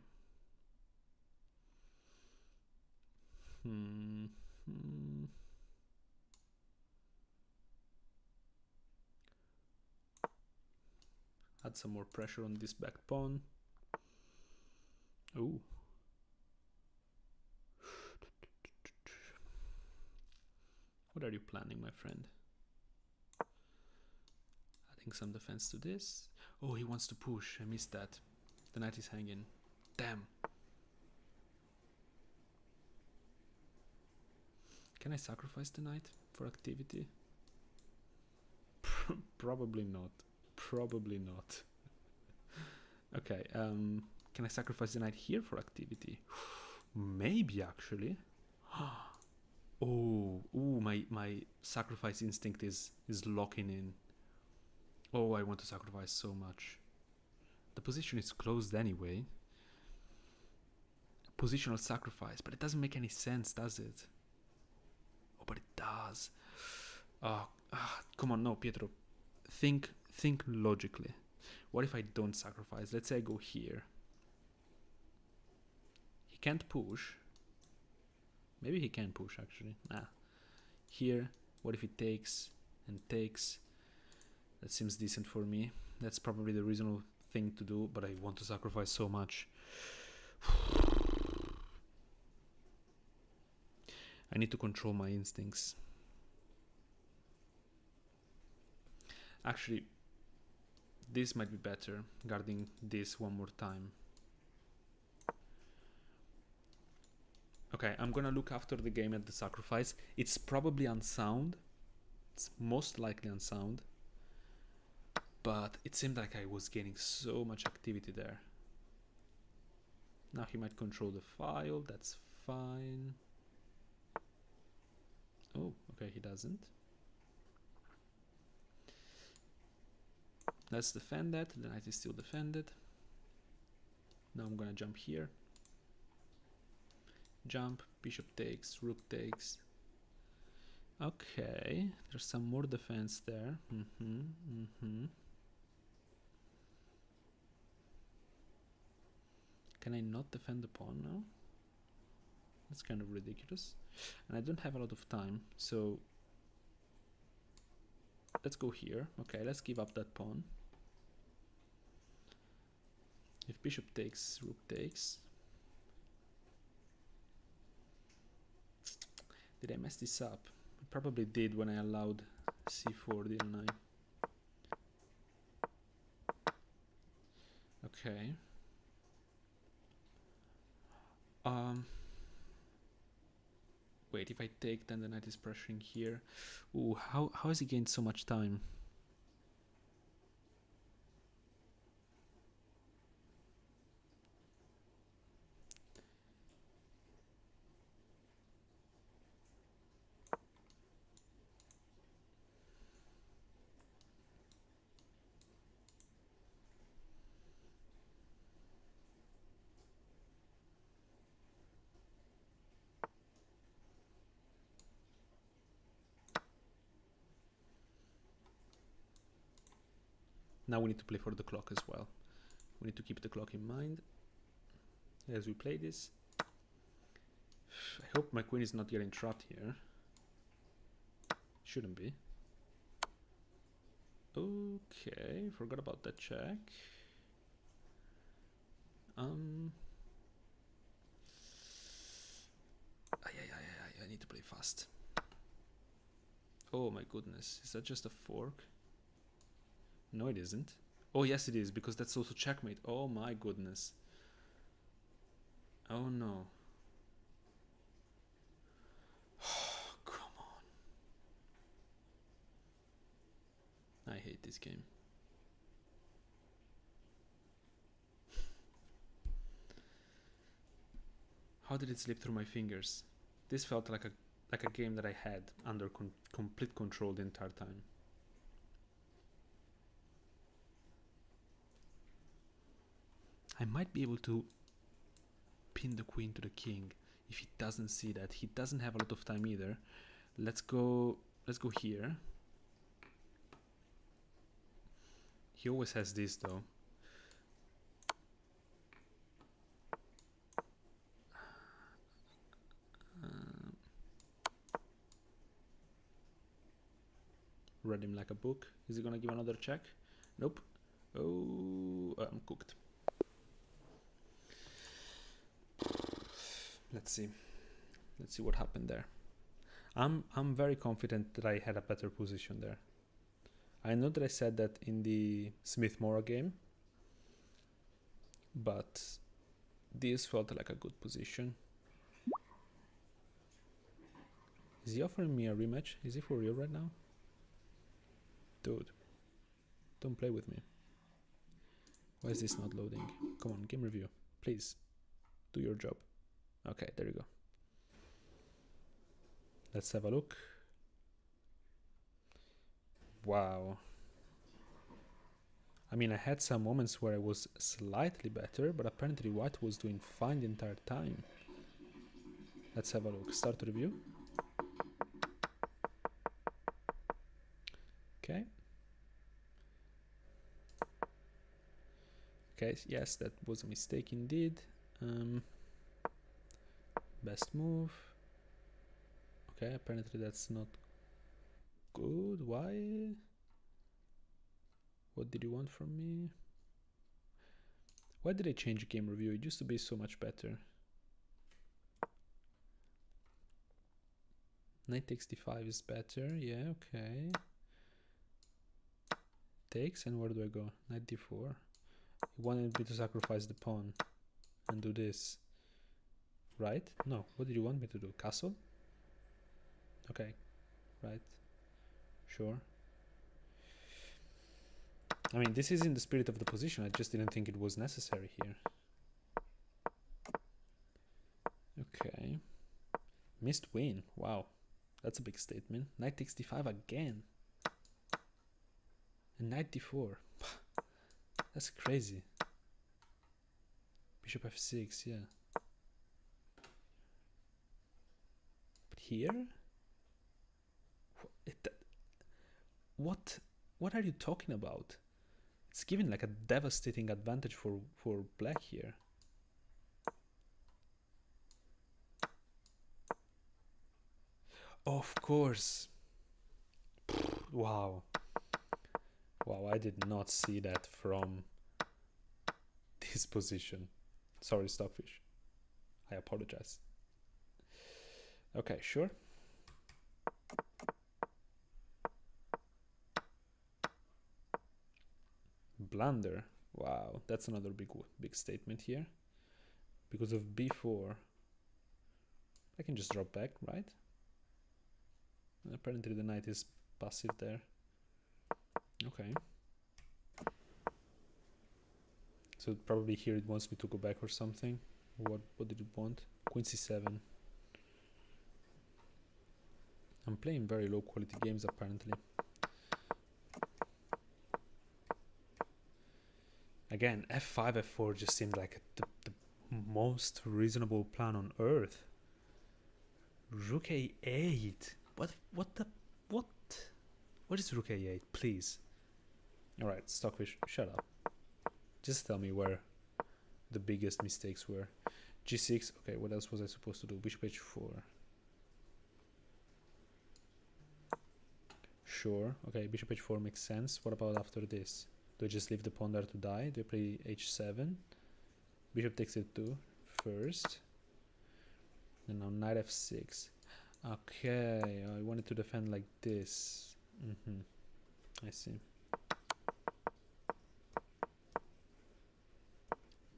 Add some more pressure on this back pawn. Ooh. What are you planning, my friend? Adding some defense to this. Oh, he wants to push. I missed that. The knight is hanging. Damn. Can I sacrifice the knight for activity? Probably not. Probably not. Okay, can I sacrifice the knight here for activity? Maybe, actually. Oh, my sacrifice instinct is locking in. Oh, I want to sacrifice so much. The position is closed anyway. Positional sacrifice, but it doesn't make any sense, does it? Oh, but it does. Come on, no, Pietro. Think logically. What if I don't sacrifice? Let's say I go here. He can't push. Maybe he can push, actually. Nah. Here, what if he takes and takes? That seems decent for me. That's probably the reasonable thing to do, but I want to sacrifice so much. I need to control my instincts. Actually, this might be better, guarding this one more time. Okay, I'm gonna look after the game at the sacrifice. It's probably unsound. It's most likely unsound. But it seemed like I was gaining so much activity there. Now he might control the file, that's fine. Oh, okay, he doesn't. Let's defend that. The knight is still defended. Now I'm gonna jump here. Jump, bishop takes, rook takes. Okay, there's some more defense there. Can I not defend the pawn now? That's kind of ridiculous. And I don't have a lot of time, so let's go here. Okay, let's give up that pawn. If bishop takes, rook takes. Did I mess this up? I probably did when I allowed c4, didn't I? Okay. Wait, if I take, then the knight is pressuring here. Ooh, how has he gained so much time? Now we need to play for the clock as well. We need to keep the clock in mind as we play this. I hope my queen is not getting trapped here. Shouldn't be. Okay, forgot about that check. I need to play fast. Oh my goodness, is that just a fork? No, it isn't. Oh, yes, it is, because that's also checkmate. Oh my goodness. Oh no. Oh, come on. I hate this game. How did it slip through my fingers? This felt like a game that I had under complete control the entire time. I might be able to pin the queen to the king if he doesn't see that. He doesn't have a lot of time either. Let's go here. He always has this though. Read him like a book. Is he gonna give another check? Nope. Oh, I'm cooked. Let's see what happened there. I'm very confident that I had a better position there. I know that I said that in the Smith-Morra game, but this felt like a good position. Is he offering me a rematch? Is he for real right now? Dude, don't play with me. Why is this not loading? Come on, game review. Please, do your job. Okay, there you go. Let's have a look. Wow. I mean, I had some moments where I was slightly better, but apparently White was doing fine the entire time. Let's have a look. Start review. Okay. Okay, yes, that was a mistake indeed. Best move. Okay, apparently that's not good. Why? What did you want from me? Why did I change game review? It used to be so much better. Knight takes d5 is better. Yeah, okay. Takes, and where do I go? Knight d4. He wanted me to sacrifice the pawn and do this. Right? No, what did you want me to do? Castle? Okay, right. Sure. I mean, this is in the spirit of the position. I just didn't think it was necessary here. Okay. Missed win. Wow. That's a big statement. Knight takes d5 again. And knight d4. That's crazy. Bishop f6, yeah. But here? What are you talking about? It's giving like a devastating advantage for black here. Of course. Wow. Wow, I did not see that from this position. Sorry, Stockfish. I apologize. Okay, sure. Blunder. Wow, that's another big statement here. Because of b4, I can just drop back, right? Apparently the knight is passive there. Okay. So probably here it wants me to go back or something. What did it want? Queen c7. I'm playing very low quality games apparently. Again, f5, f4 just seemed like the most reasonable plan on earth. Rook a8. What? What is rook a8? Please. Alright, Stockfish, shut up. Just tell me where the biggest mistakes were. g6. Okay, what else was I supposed to do? Bishop h4. Sure. Okay, bishop h4 makes sense. What about after this? Do I just leave the pawn there to die? Do I play h7? Bishop takes it2 first. And now knight f6. Okay, I wanted to defend like this. I see.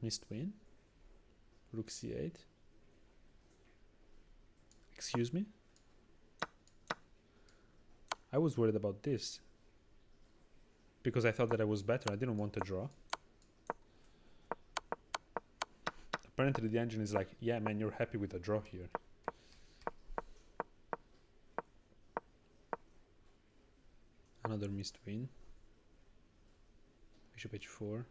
Missed win. Rook c8. Excuse me? I was worried about this. Because I thought that I was better. I didn't want to draw. Apparently the engine is like, yeah man, you're happy with a draw here. Another missed win. Bishop h4.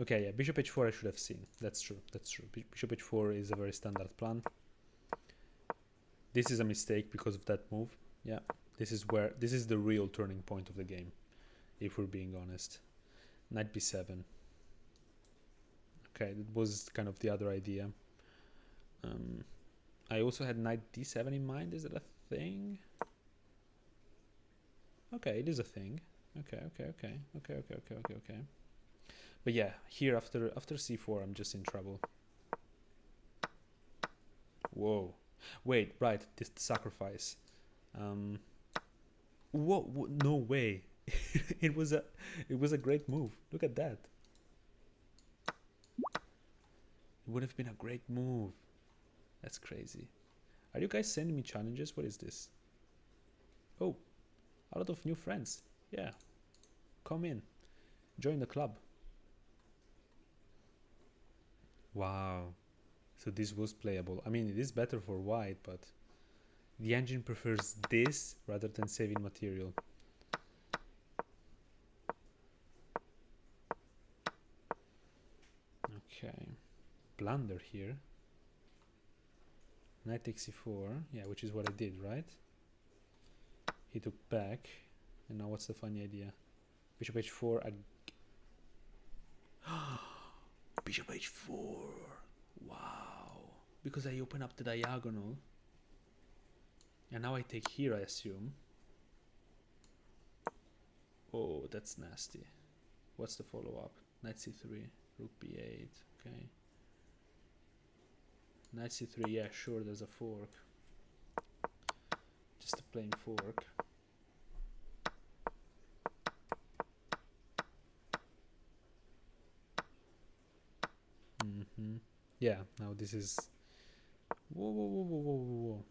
Okay, yeah, bishop h4 I should have seen. That's true, that's true. Bishop h4 is a very standard plan. This is a mistake because of that move. Yeah, this is the real turning point of the game, if we're being honest. Knight b7. Okay, that was kind of the other idea. I also had knight d7 in mind. Is it a thing? Okay, it is a thing. Okay. But yeah, here after c4, I'm just in trouble. Whoa. Wait, right, this sacrifice. Whoa, no way. it was a great move. Look at that. It would have been a great move. That's crazy. Are you guys sending me challenges? What is this? Oh, a lot of new friends. Yeah. Come in. Join the club. Wow. So this was playable. I mean, it is better for white, but the engine prefers this rather than saving material. Okay. Blunder here. Knight takes c4. Yeah, which is what I did, right? He took back. And now what's the funny idea? Bishop h4. Bishop h4. Wow. Because I open up the diagonal. And now I take here, I assume. Oh, that's nasty. What's the follow-up? Knight c3. Rook b8. Okay. Knight c3. Yeah, sure, there's a fork. Just a plain fork. Yeah, now this is... Whoa.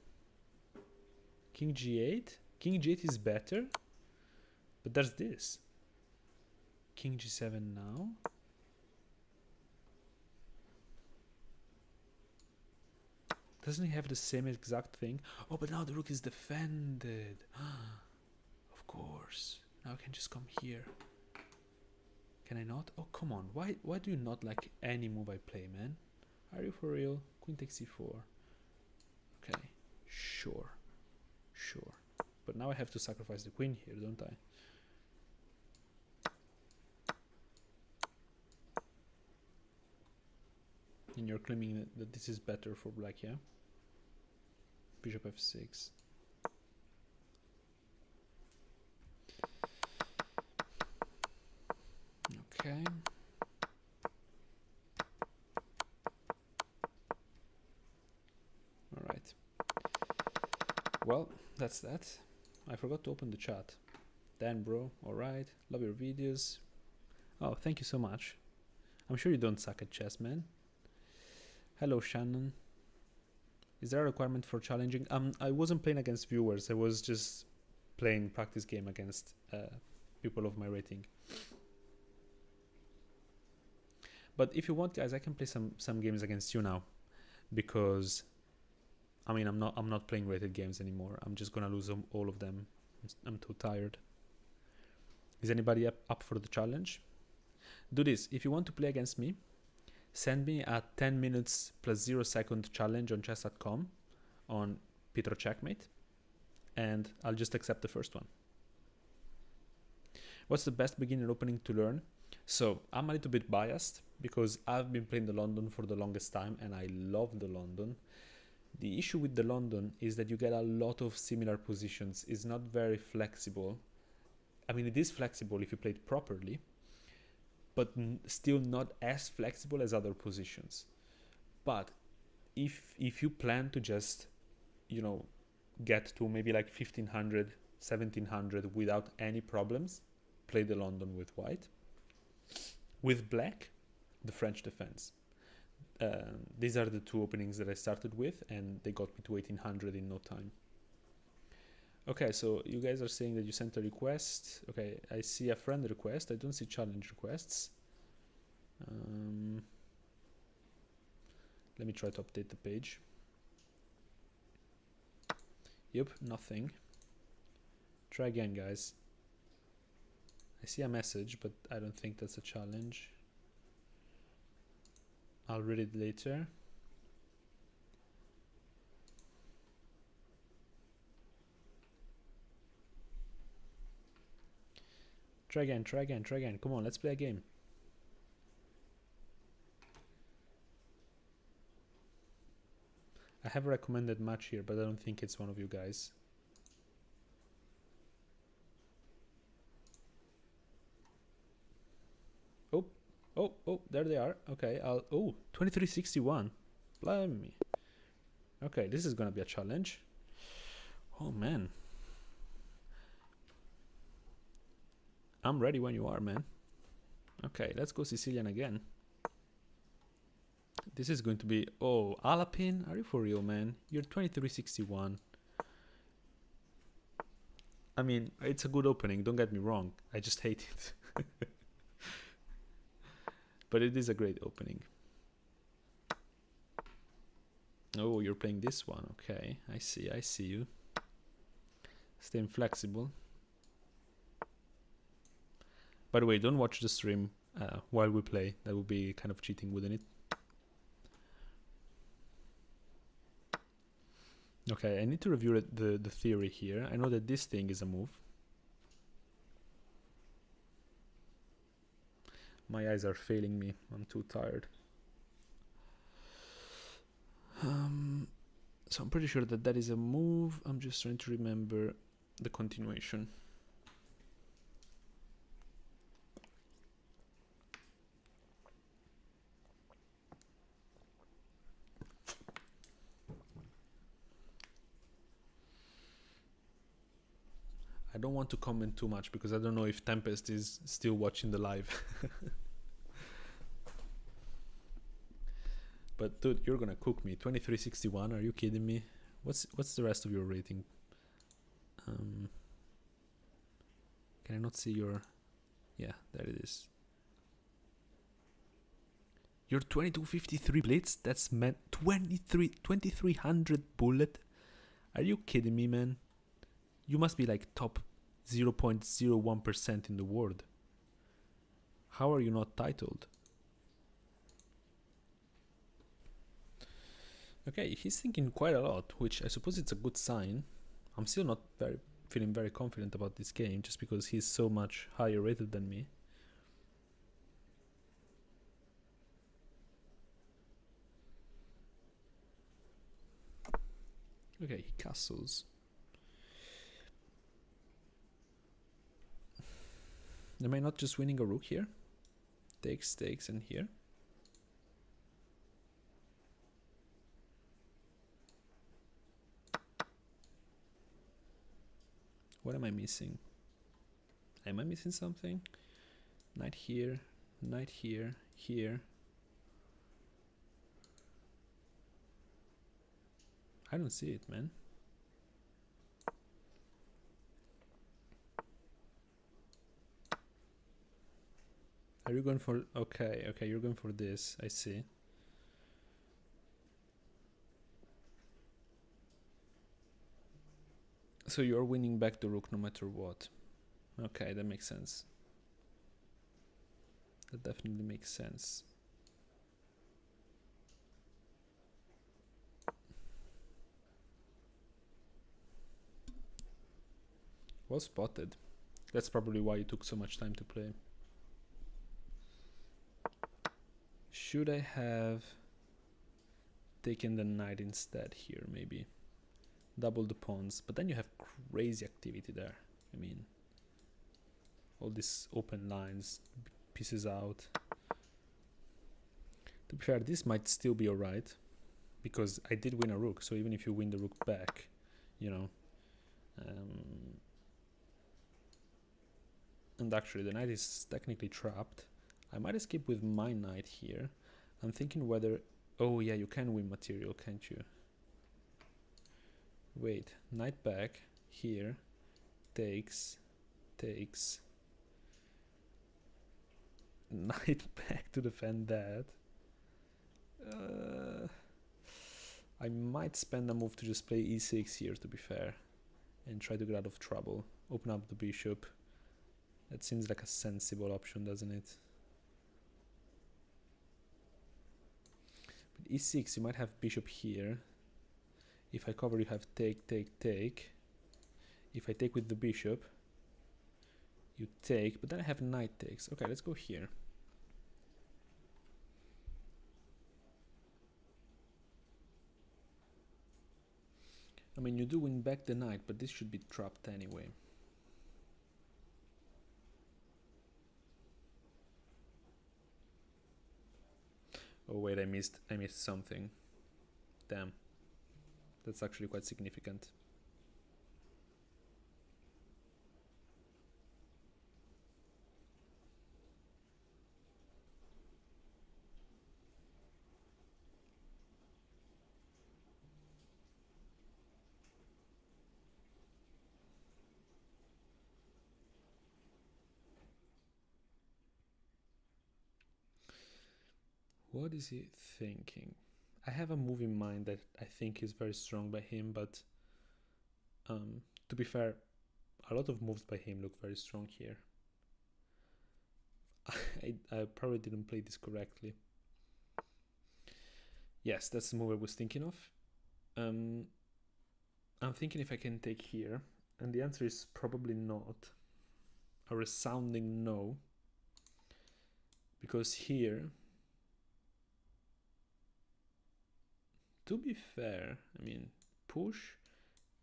King g8? King g8 is better? But there's this. King g7 now? Doesn't he have the same exact thing? Oh, but now the rook is defended. Of course. Now I can just come here. Can I not? Oh, come on. Why do you not like any move I play, man? Are you for real? Queen takes c4. Okay. Sure. But now I have to sacrifice the queen here, don't I? And you're claiming that this is better for black, yeah? Bishop f6. Okay. Alright. Well, that's that. I forgot to open the chat. Dan, bro, alright. Love your videos. Oh, thank you so much. I'm sure you don't suck at chess, man. Hello, Shannon. Is there a requirement for challenging? I wasn't playing against viewers. I was just playing practice game against people of my rating. But if you want, guys, I can play some games against you now, because I mean I'm not playing rated games anymore. I'm just gonna lose all of them. I'm too tired. Is anybody up for the challenge? Do this. If you want to play against me, send me a 10 minutes plus 0 second challenge on chess.com on Petro Checkmate, and I'll just accept the first one. What's the best beginner opening to learn? So I'm a little bit biased because I've been playing the London for the longest time and I love the London. The issue with the London is that you get a lot of similar positions. It's not very flexible. I mean, it is flexible if you play it properly, but still not as flexible as other positions. But if you plan to just, you know, get to maybe like 1500, 1700 without any problems, play the London with white. With black, the French defense. These are the two openings that I started with, and they got me to 1800 in no time. Okay, so you guys are saying that you sent a request. Okay, I see a friend request. I don't see challenge requests. Let me try to update the page. Yep, nothing. Try again, guys. I see a message, but I don't think that's a challenge. I'll read it later. Try again, try again, try again. Come on, let's play a game. I have a recommended match here, but I don't think it's one of you guys. Oh, there they are. Okay, oh, 2361. Blimey. Okay, this is gonna be a challenge. Oh, man. I'm ready when you are, man. Okay, let's go Sicilian again. This is going to be... Oh, Alapin? Are you for real, man? You're 2361. I mean, it's a good opening, don't get me wrong. I just hate it. But it is a great opening. Oh, you're playing this one. Okay, I see you. Staying flexible. By the way, don't watch the stream while we play. That would be kind of cheating, wouldn't it? Okay, I need to review the theory here. I know that this thing is a move. My eyes are failing me. I'm too tired. So I'm pretty sure that that is a move. I'm just trying to remember the continuation. I don't want to comment too much because I don't know if Tempest is still watching the live. But dude, you're gonna cook me. 2361, are you kidding me? What's the rest of your rating? Can I not see your... Yeah, there it is. You're 2253 blitz? That's meant 2300 bullet? Are you kidding me, man? You must be like top 0.01% in the world. How are you not titled? Okay, he's thinking quite a lot, which I suppose it's a good sign. I'm still not feeling very confident about this game, just because he's so much higher rated than me. Okay, he castles. Am I not just winning a rook here? Takes, and here. What am I missing? Am I missing something? Knight here, here. I don't see it, man. Are you going for... Okay, you're going for this. I see. So you're winning back the rook no matter what. Okay, that makes sense. That definitely makes sense. Well spotted. That's probably why it took so much time to play. Should I have taken the knight instead here, maybe? Double the pawns, but then you have crazy activity there. I mean, all these open lines, pieces out. To be fair, this might still be alright, because I did win a rook, so even if you win the rook back, you know. And actually, the knight is technically trapped. I might escape with my knight here. I'm thinking whether... Oh yeah, you can win material, can't you? Wait, knight back, here, takes, knight back to defend that. I might spend a move to just play e6 here, to be fair, and try to get out of trouble. Open up the bishop. That seems like a sensible option, doesn't it? But e6, you might have bishop here. If I cover, you have take. If I take with the bishop, You take, but then I have knight takes. Okay, let's go here. I mean, you do win back the knight, but this should be trapped anyway. Oh wait, I missed something. Damn. That's actually quite significant. What is he thinking? I have a move in mind that I think is very strong by him, but to be fair, a lot of moves by him look very strong here. I probably didn't play this correctly. Yes, that's the move I was thinking of. I'm thinking if I can take here, and the answer is probably not. A resounding no. Because here, to be fair, I mean, push,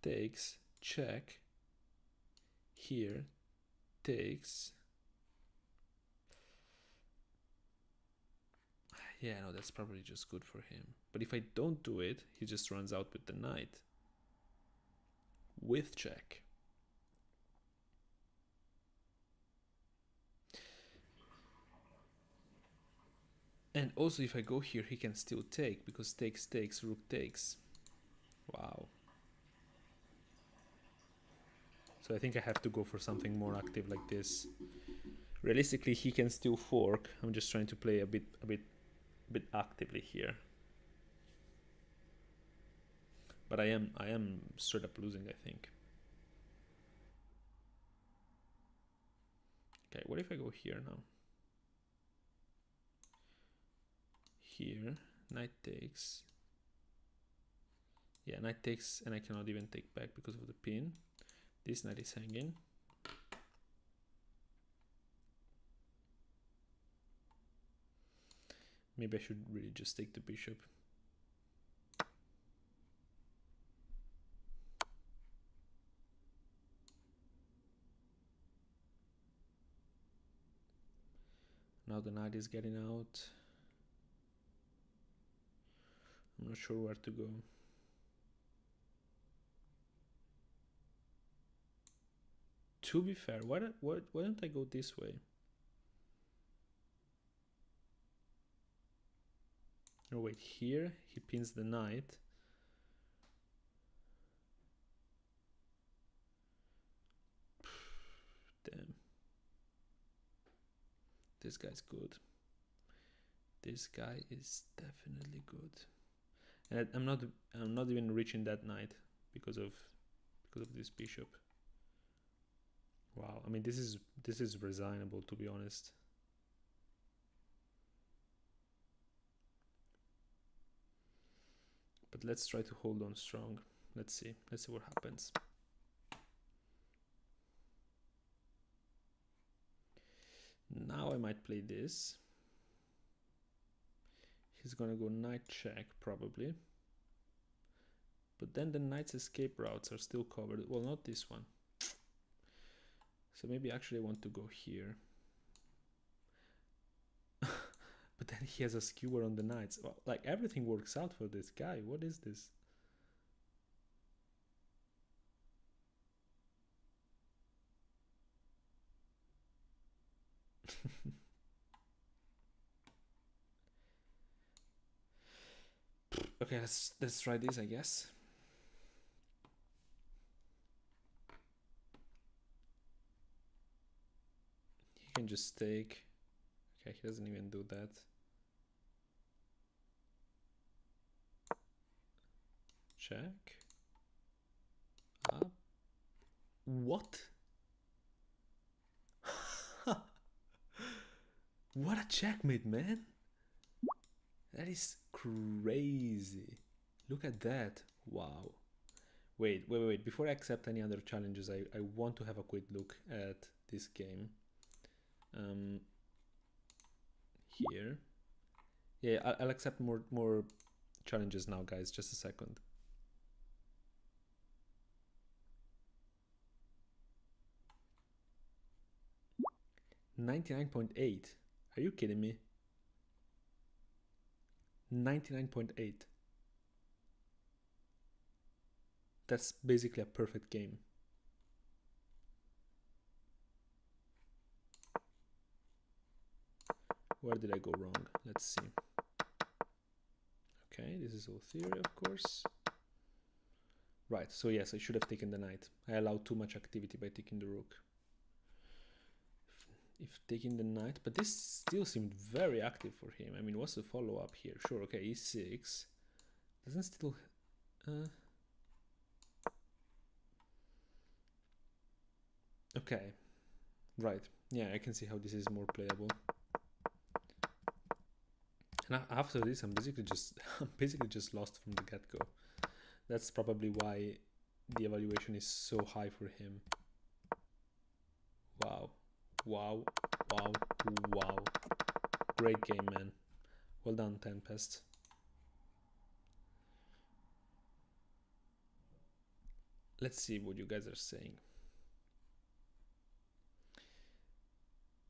takes, check, here, takes. Yeah, no, that's probably just good for him. But if I don't do it, he just runs out with the knight. With check. And also if I go here, he can still take, because takes, takes, rook takes. Wow. So I think I have to go for something more active like this. Realistically, he can still fork. I'm just trying to play a bit actively here. But I am straight up losing, I think. Okay, what if I go here now? Here, knight takes. Yeah, knight takes, and I cannot even take back because of the pin. This knight is hanging. Maybe I should really just take the bishop. Now the knight is getting out. I'm not sure where to go. To be fair, why don't I go this way? Oh wait, here he pins the knight. Damn. This guy's good. This guy is definitely good. And I'm not even reaching that knight because of this bishop. Wow, I mean this is resignable, to be honest. But let's try to hold on strong. Let's see what happens. Now I might play this. He's gonna go knight check probably. But then the knight's escape routes are still covered. Well, not this one. So maybe actually I want to go here. But then he has a skewer on the knights. Well, like everything works out for this guy. What is this? Okay, let's try this, I guess. He can just take. Okay, he doesn't even do that. Check. Up. What? What a checkmate, man. That is crazy. Look at that. Wow. Wait. Before I accept any other challenges, I want to have a quick look at this game. Here. Yeah, I'll accept more challenges now, guys. Just a second. $99.8. Are you kidding me? 99.8. That's basically a perfect game. Where did I go wrong? Let's see. Okay, this is all theory, of course. Right, so yes, I should have taken the knight. I allowed too much activity by taking the rook. If taking the knight, but this still seemed very active for him. I mean, what's the follow-up here? Sure, okay, e6. Doesn't still... Okay, right. Yeah, I can see how this is more playable. And after this, I'm basically just lost from the get-go. That's probably why the evaluation is so high for him. Wow, wow, wow, wow. Great game, man. Well done, Tempest. Let's see what you guys are saying.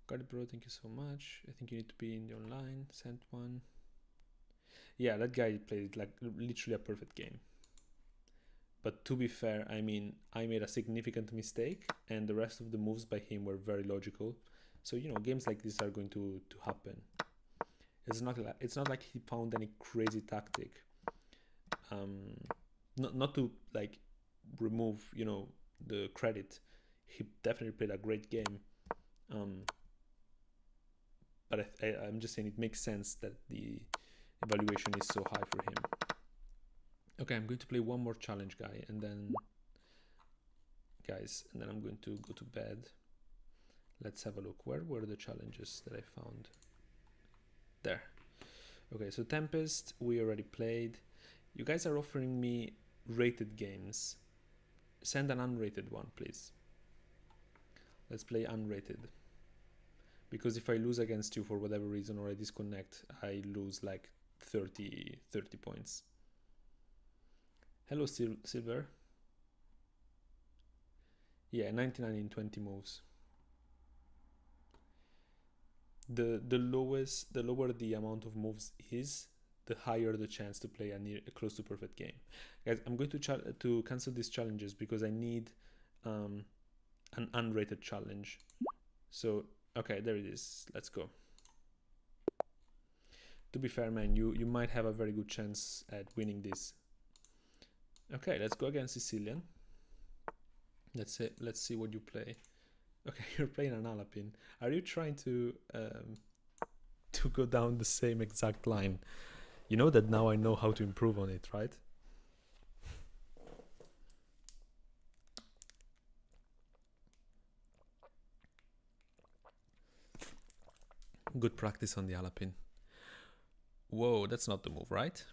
Got it, bro. Thank you so much. I think you need to be in the online. Sent one. Yeah, that guy played like literally a perfect game. But to be fair, I mean, I made a significant mistake and the rest of the moves by him were very logical. So, you know, games like this are going to happen. It's not like he found any crazy tactic. Not to like remove, you know, the credit. He definitely played a great game. But I'm just saying it makes sense that the evaluation is so high for him. Okay, I'm going to play one more challenge, guys, and then I'm going to go to bed. Let's have a look. Where were the challenges that I found? There. Okay, so Tempest, we already played. You guys are offering me rated games. Send an unrated one, please. Let's play unrated. Because if I lose against you for whatever reason or I disconnect, I lose like 30 points. Hello, Silver. Yeah, 99 in 20 moves. The lower the amount of moves is, the higher the chance to play a close to perfect game. Guys, I'm going to cancel these challenges because I need an unrated challenge. So, okay, there it is. Let's go. To be fair, man, you might have a very good chance at winning this. Okay, let's go against Sicilian. Let's see what you play. Okay, you're playing an Alapin. Are you trying to go down the same exact line? You know that now I know how to improve on it, right? Good practice on the Alapin. Whoa, that's not the move, right?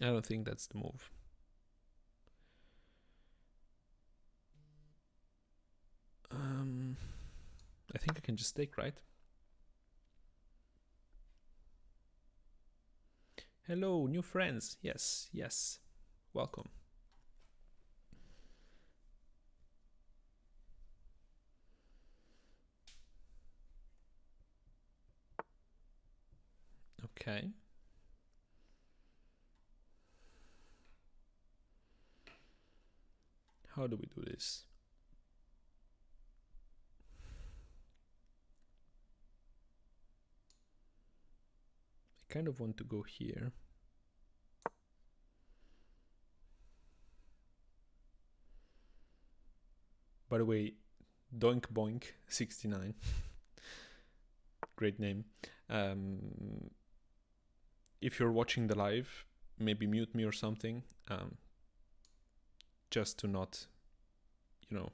I don't think that's the move. I think I can just take, right? Hello, new friends. Yes, yes. Welcome. Okay. How do we do this? I kind of want to go here. By the way, Doink Boink 69. Great name. If you're watching the live, maybe mute me or something, just to not, you know,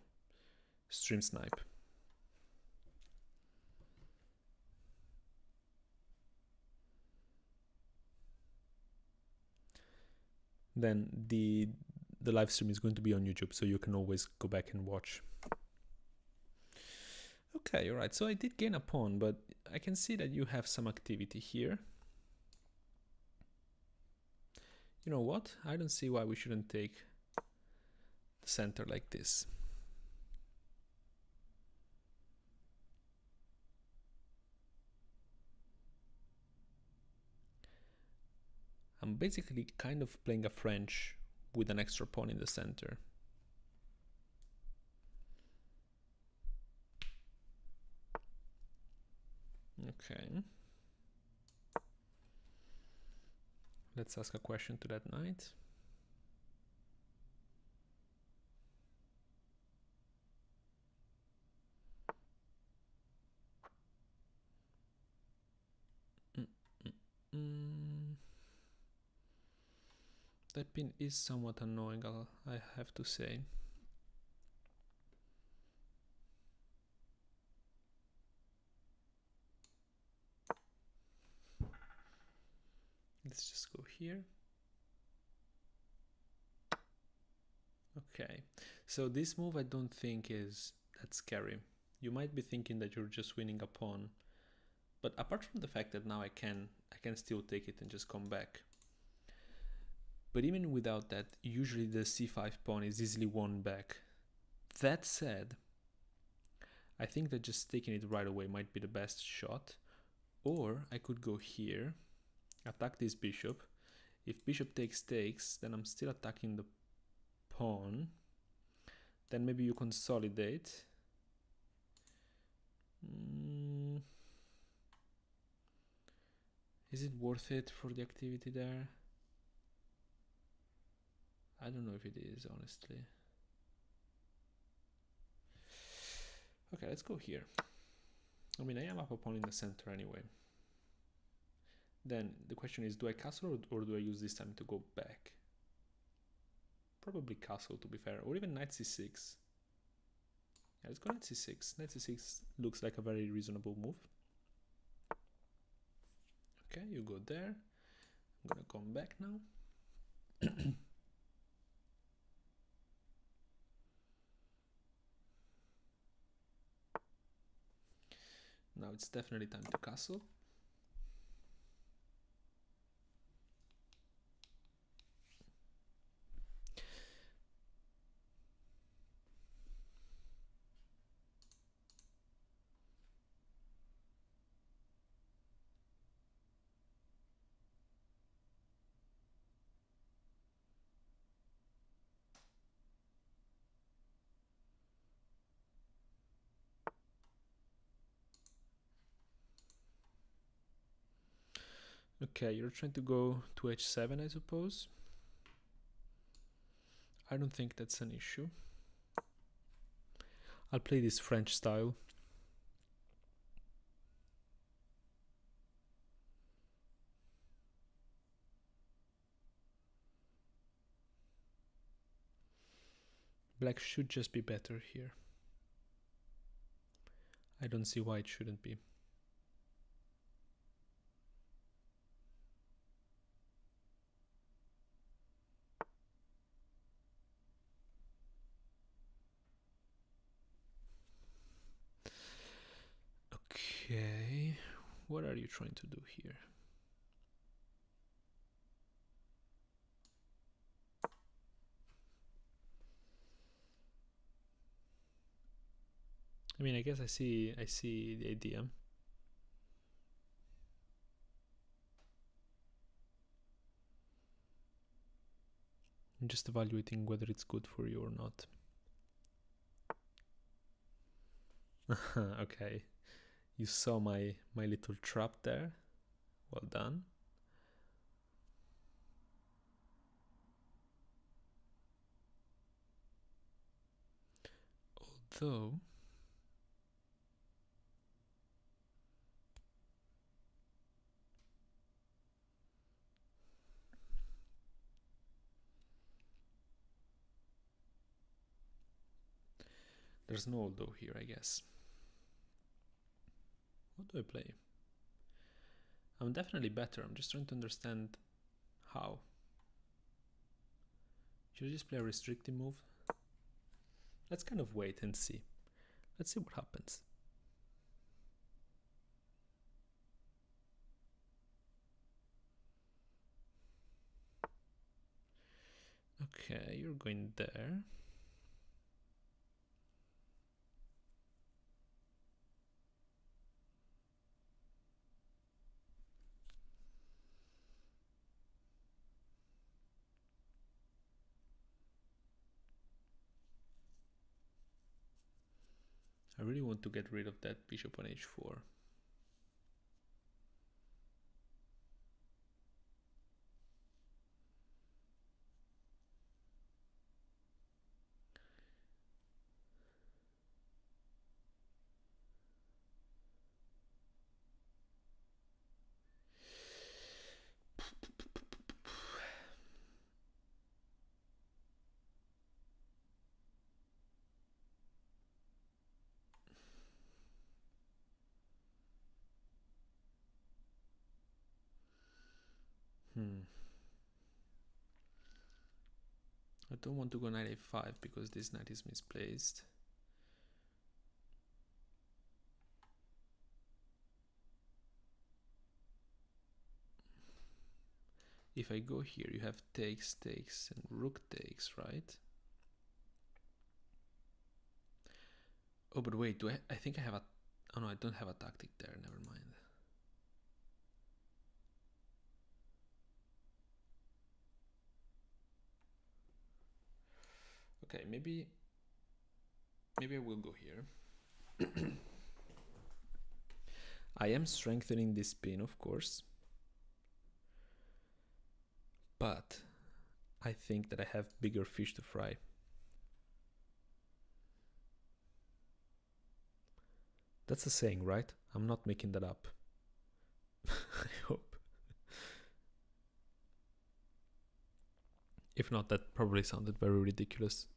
stream snipe. Then the the live stream is going to be on YouTube, so you can always go back and watch. Okay, all right, so I did gain a pawn, but I can see that you have some activity here. You know what? I don't see why we shouldn't take the center like this. I'm basically kind of playing a French with an extra pawn in the center. Okay. Let's ask a question to that knight. That pin is somewhat annoying, I have to say. Let's just go here. Okay, so this move I don't think is that scary. You might be thinking that you're just winning a pawn, but apart from the fact that now I can still take it and just come back. But even without that, usually the c5 pawn is easily won back. That said, I think that just taking it right away might be the best shot. Or I could go here, attack this bishop. If bishop takes, then I'm still attacking the pawn. Then maybe you consolidate. Is it worth it for the activity there? I don't know if it is, honestly. Okay, let's go here. I mean, I am up a pawn in the center anyway. Then the question is, do I castle or do I use this time to go back? Probably castle, to be fair, or even knight c6. Yeah, let's go knight c6. Knight c6 looks like a very reasonable move. Okay, you go there. I'm gonna come back now. Now it's definitely time to castle. Okay, you're trying to go to h7, I suppose. I don't think that's an issue. I'll play this French style. Black should just be better here. I don't see why it shouldn't be. Okay, what are you trying to do here? I mean, I guess I see the idea. I'm just evaluating whether it's good for you or not. Okay, you saw my little trap there. Well done. Although there's no although here, I guess. What do I play? I'm definitely better. I'm just trying to understand how. Should I just play a restricting move? Let's kind of wait and see. Let's see what happens. Okay, you're going there. I really want to get rid of that bishop on h4. I don't want to go knight a5 because this knight is misplaced. If I go here, you have takes, takes, and rook takes, right? Oh, but wait, I think I have a... Oh no, I don't have a tactic there, never mind. Okay, maybe I will go here. I am strengthening this pin, of course. But I think that I have bigger fish to fry. That's a saying, right? I'm not making that up. I hope. If not, that probably sounded very ridiculous.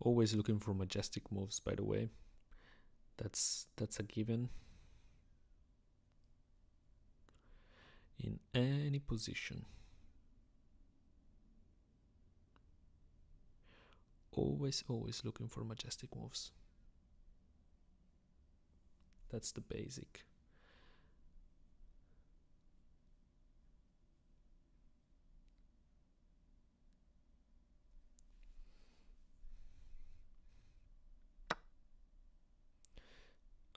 Always looking for majestic moves, by the way. That's a given. In any position. Always looking for majestic moves. That's the basic.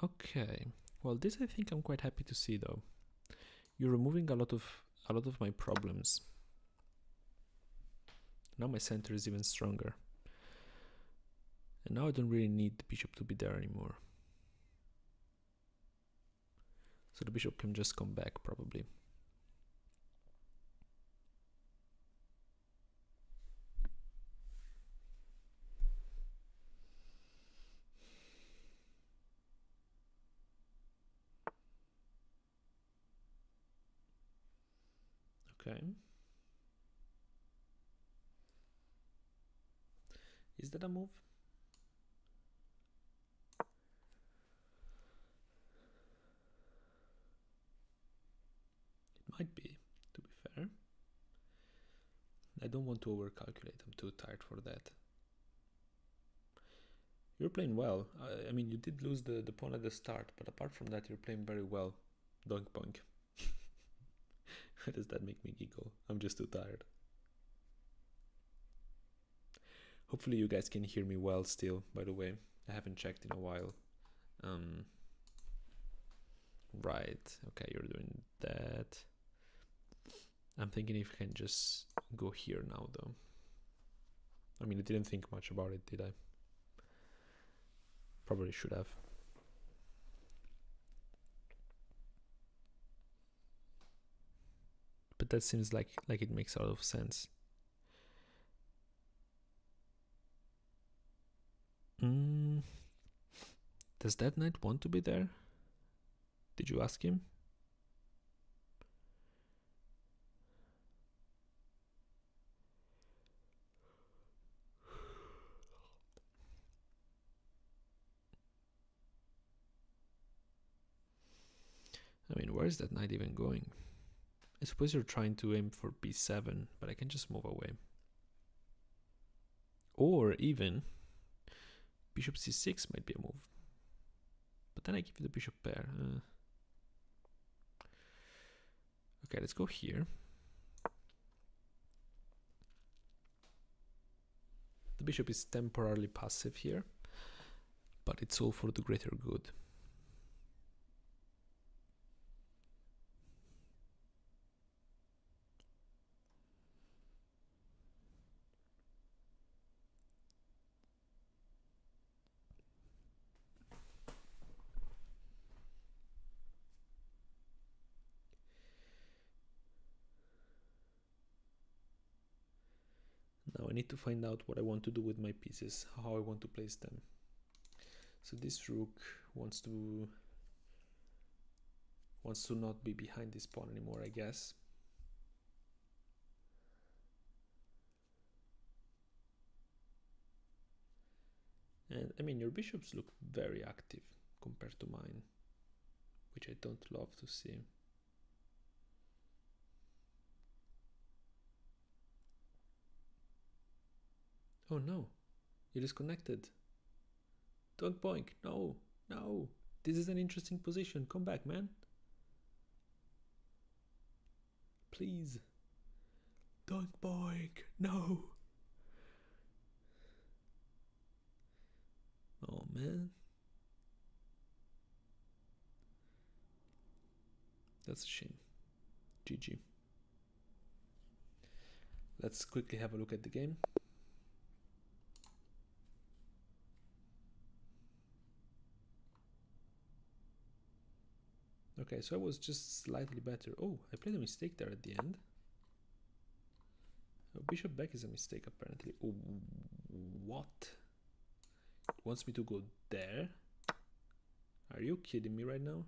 Okay, well, this I think I'm quite happy to see though. You're removing a lot of my problems. Now my center is even stronger. And now I don't really need the bishop to be there anymore. So the bishop can just come back probably. Okay. Is that a move? It might be, to be fair. I don't want to overcalculate. I'm too tired for that. You're playing well. I mean, you did lose the pawn at the start, but apart from that, you're playing very well. Doink boink. Why does that make me giggle? I'm just too tired. Hopefully you guys can hear me well still, by the way. I haven't checked in a while. Right, okay, you're doing that. I'm thinking if I can just go here now, though. I mean, I didn't think much about it, did I? Probably should have. But that seems like it makes a lot of sense. Does that knight want to be there? Did you ask him? Where's that knight even going? I suppose you're trying to aim for b7, but I can just move away. Or even bishop c6 might be a move. But then I give you the bishop pair. Okay, let's go here. The bishop is temporarily passive here, but it's all for the greater good. Now I need to find out what I want to do with my pieces, how I want to place them. So this rook wants to not be behind this pawn anymore, I guess. And I mean, your bishops look very active compared to mine, which I don't love to see. Oh no, you disconnected. Don't boink. No, no. This is an interesting position. Come back, man. Please. Don't boink. No. Oh, man. That's a shame. GG. Let's quickly have a look at the game. Okay, so I was just slightly better. Oh, I played a mistake there at the end. Oh, bishop back is a mistake, apparently. Oh, what? It wants me to go there? Are you kidding me right now?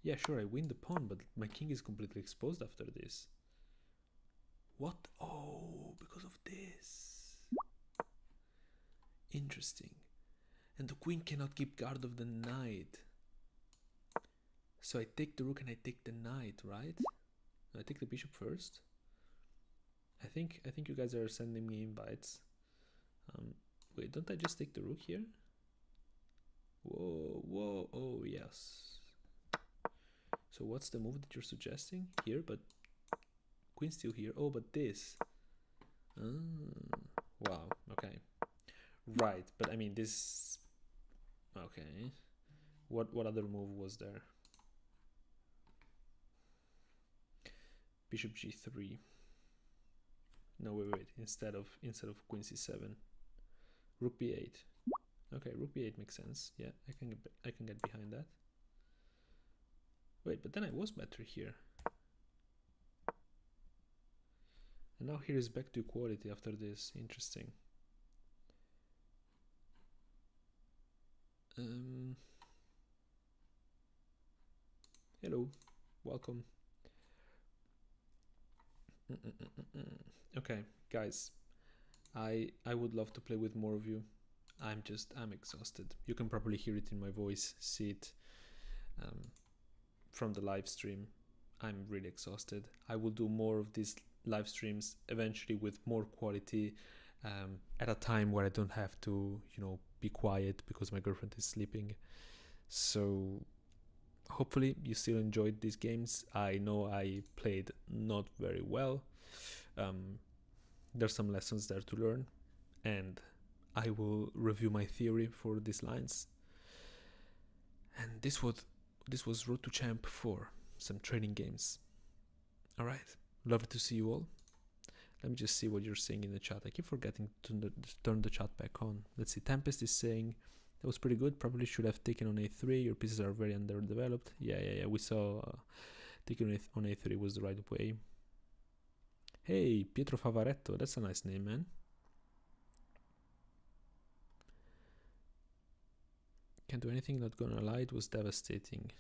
Yeah, sure, I win the pawn, but my king is completely exposed after this. What? Oh, because of this. Interesting. And the queen cannot keep guard of the knight. So I take the rook and I take the knight, right? I take the bishop first. I think you guys are sending me invites. Wait, don't I just take the rook here? Whoa, whoa, oh yes. So what's the move that you're suggesting here? But queen's still here. Oh, but this. Wow, okay. Right, but I mean this. Okay. What other move was there? Bishop g3. No, wait. Instead of queen c7, rook b8. Okay, rook b8 makes sense. Yeah, I can get behind that. Wait, but then I was better here. And now here is back to equality after this. Interesting. Hello, welcome. Okay, guys, I would love to play with more of you. I'm exhausted. You can probably hear it in my voice, see it from the live stream. I'm really exhausted. I will do more of these live streams eventually with more quality at a time where I don't have to, be quiet because my girlfriend is sleeping. So hopefully you still enjoyed these games. I know I played not very well. There's some lessons there to learn, and I will review my theory for these lines. And this was Road to Champ 4, some training games. Alright, lovely to see you all. Let me just see what you're saying in the chat. I keep forgetting to turn the chat back on. Let's see, Tempest is saying, that was pretty good, probably should have taken on a3, your pieces are very underdeveloped. Yeah, we saw taking on a3 was the right way. Hey, Pietro Favaretto, that's a nice name, man. Can't do anything, not gonna lie, it was devastating.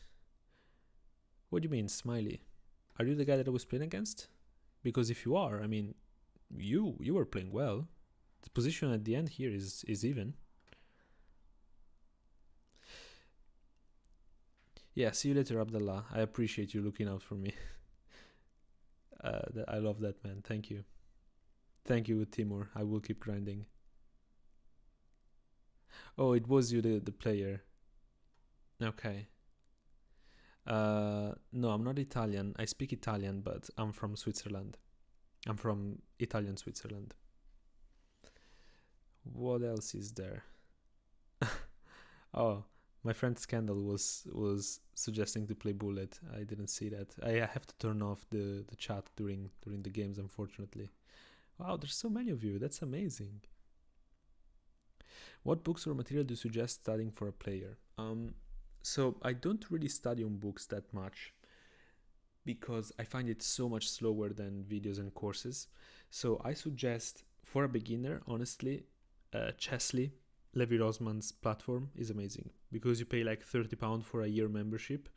What do you mean, Smiley? Are you the guy that I was playing against? Because if you are, I mean, you were playing well. The position at the end here is even. Yeah, see you later, Abdallah. I appreciate you looking out for me. I love that, man. Thank you. Thank you, Timur. I will keep grinding. Oh, it was you, the player. Okay. No, I'm not Italian. I speak Italian, but I'm from Switzerland. I'm from Italian Switzerland. What else is there? Oh, my friend Scandal was suggesting to play Bullet. I didn't see that. I have to turn off the chat during the games, unfortunately. Wow, there's so many of you. That's amazing. What books or material do you suggest studying for a player? So I don't really study on books that much because I find it so much slower than videos and courses. So I suggest for a beginner, honestly, Chessly, Levi Rosman's platform is amazing because you pay like £30 for a year membership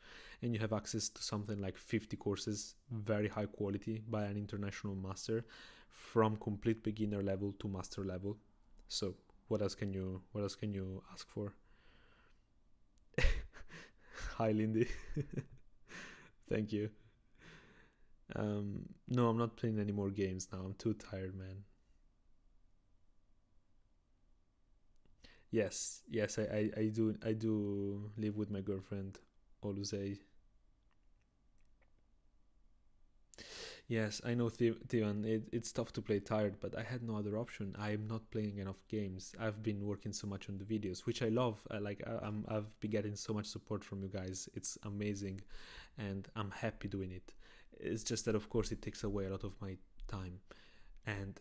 and you have access to something like 50 courses, very high quality by an international master from complete beginner level to master level. So what else can you ask for? Hi, Lindy. Thank you. No, I'm not playing any more games now. I'm too tired, man. Yes, I do live with my girlfriend, Oluzei. Yes, I know, Tivan. It's tough to play tired, but I had no other option. I am not playing enough games. I've been working so much on the videos, which I love. I've been getting so much support from you guys. It's amazing, and I'm happy doing it. It's just that, of course, it takes away a lot of my time, and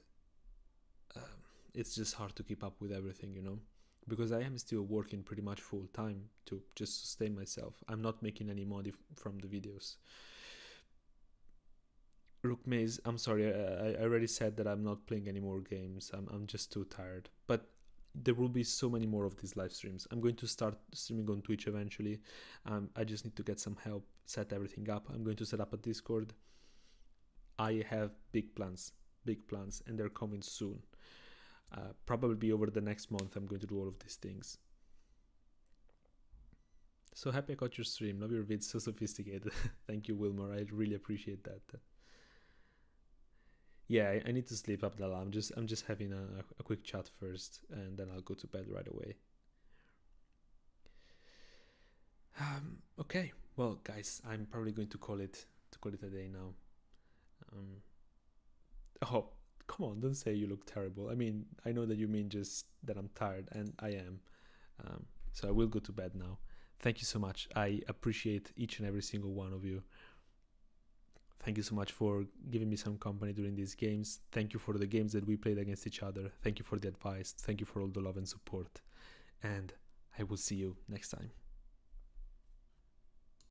it's just hard to keep up with everything, because I am still working pretty much full time to just sustain myself. I'm not making any money from the videos. Rook Maze, I'm sorry, I already said that I'm not playing any more games. I'm just too tired. But there will be so many more of these live streams. I'm going to start streaming on Twitch eventually. I just need to get some help, set everything up. I'm going to set up a Discord. I have big plans, and they're coming soon. Probably over the next month, I'm going to do all of these things. So happy I caught your stream. Love your vids, so sophisticated. Thank you, Wilmer. I really appreciate that. Yeah, I need to sleep, Abdallah. I'm just having a quick chat first, and then I'll go to bed right away. Okay, well, guys, I'm probably going to call it a day now. Oh, come on, don't say you look terrible. I mean, I know that you mean just that I'm tired, and I am. So I will go to bed now. Thank you so much. I appreciate each and every single one of you. Thank you so much for giving me some company during these games. Thank you for the games that we played against each other. Thank you for the advice. Thank you for all the love and support. And I will see you next time.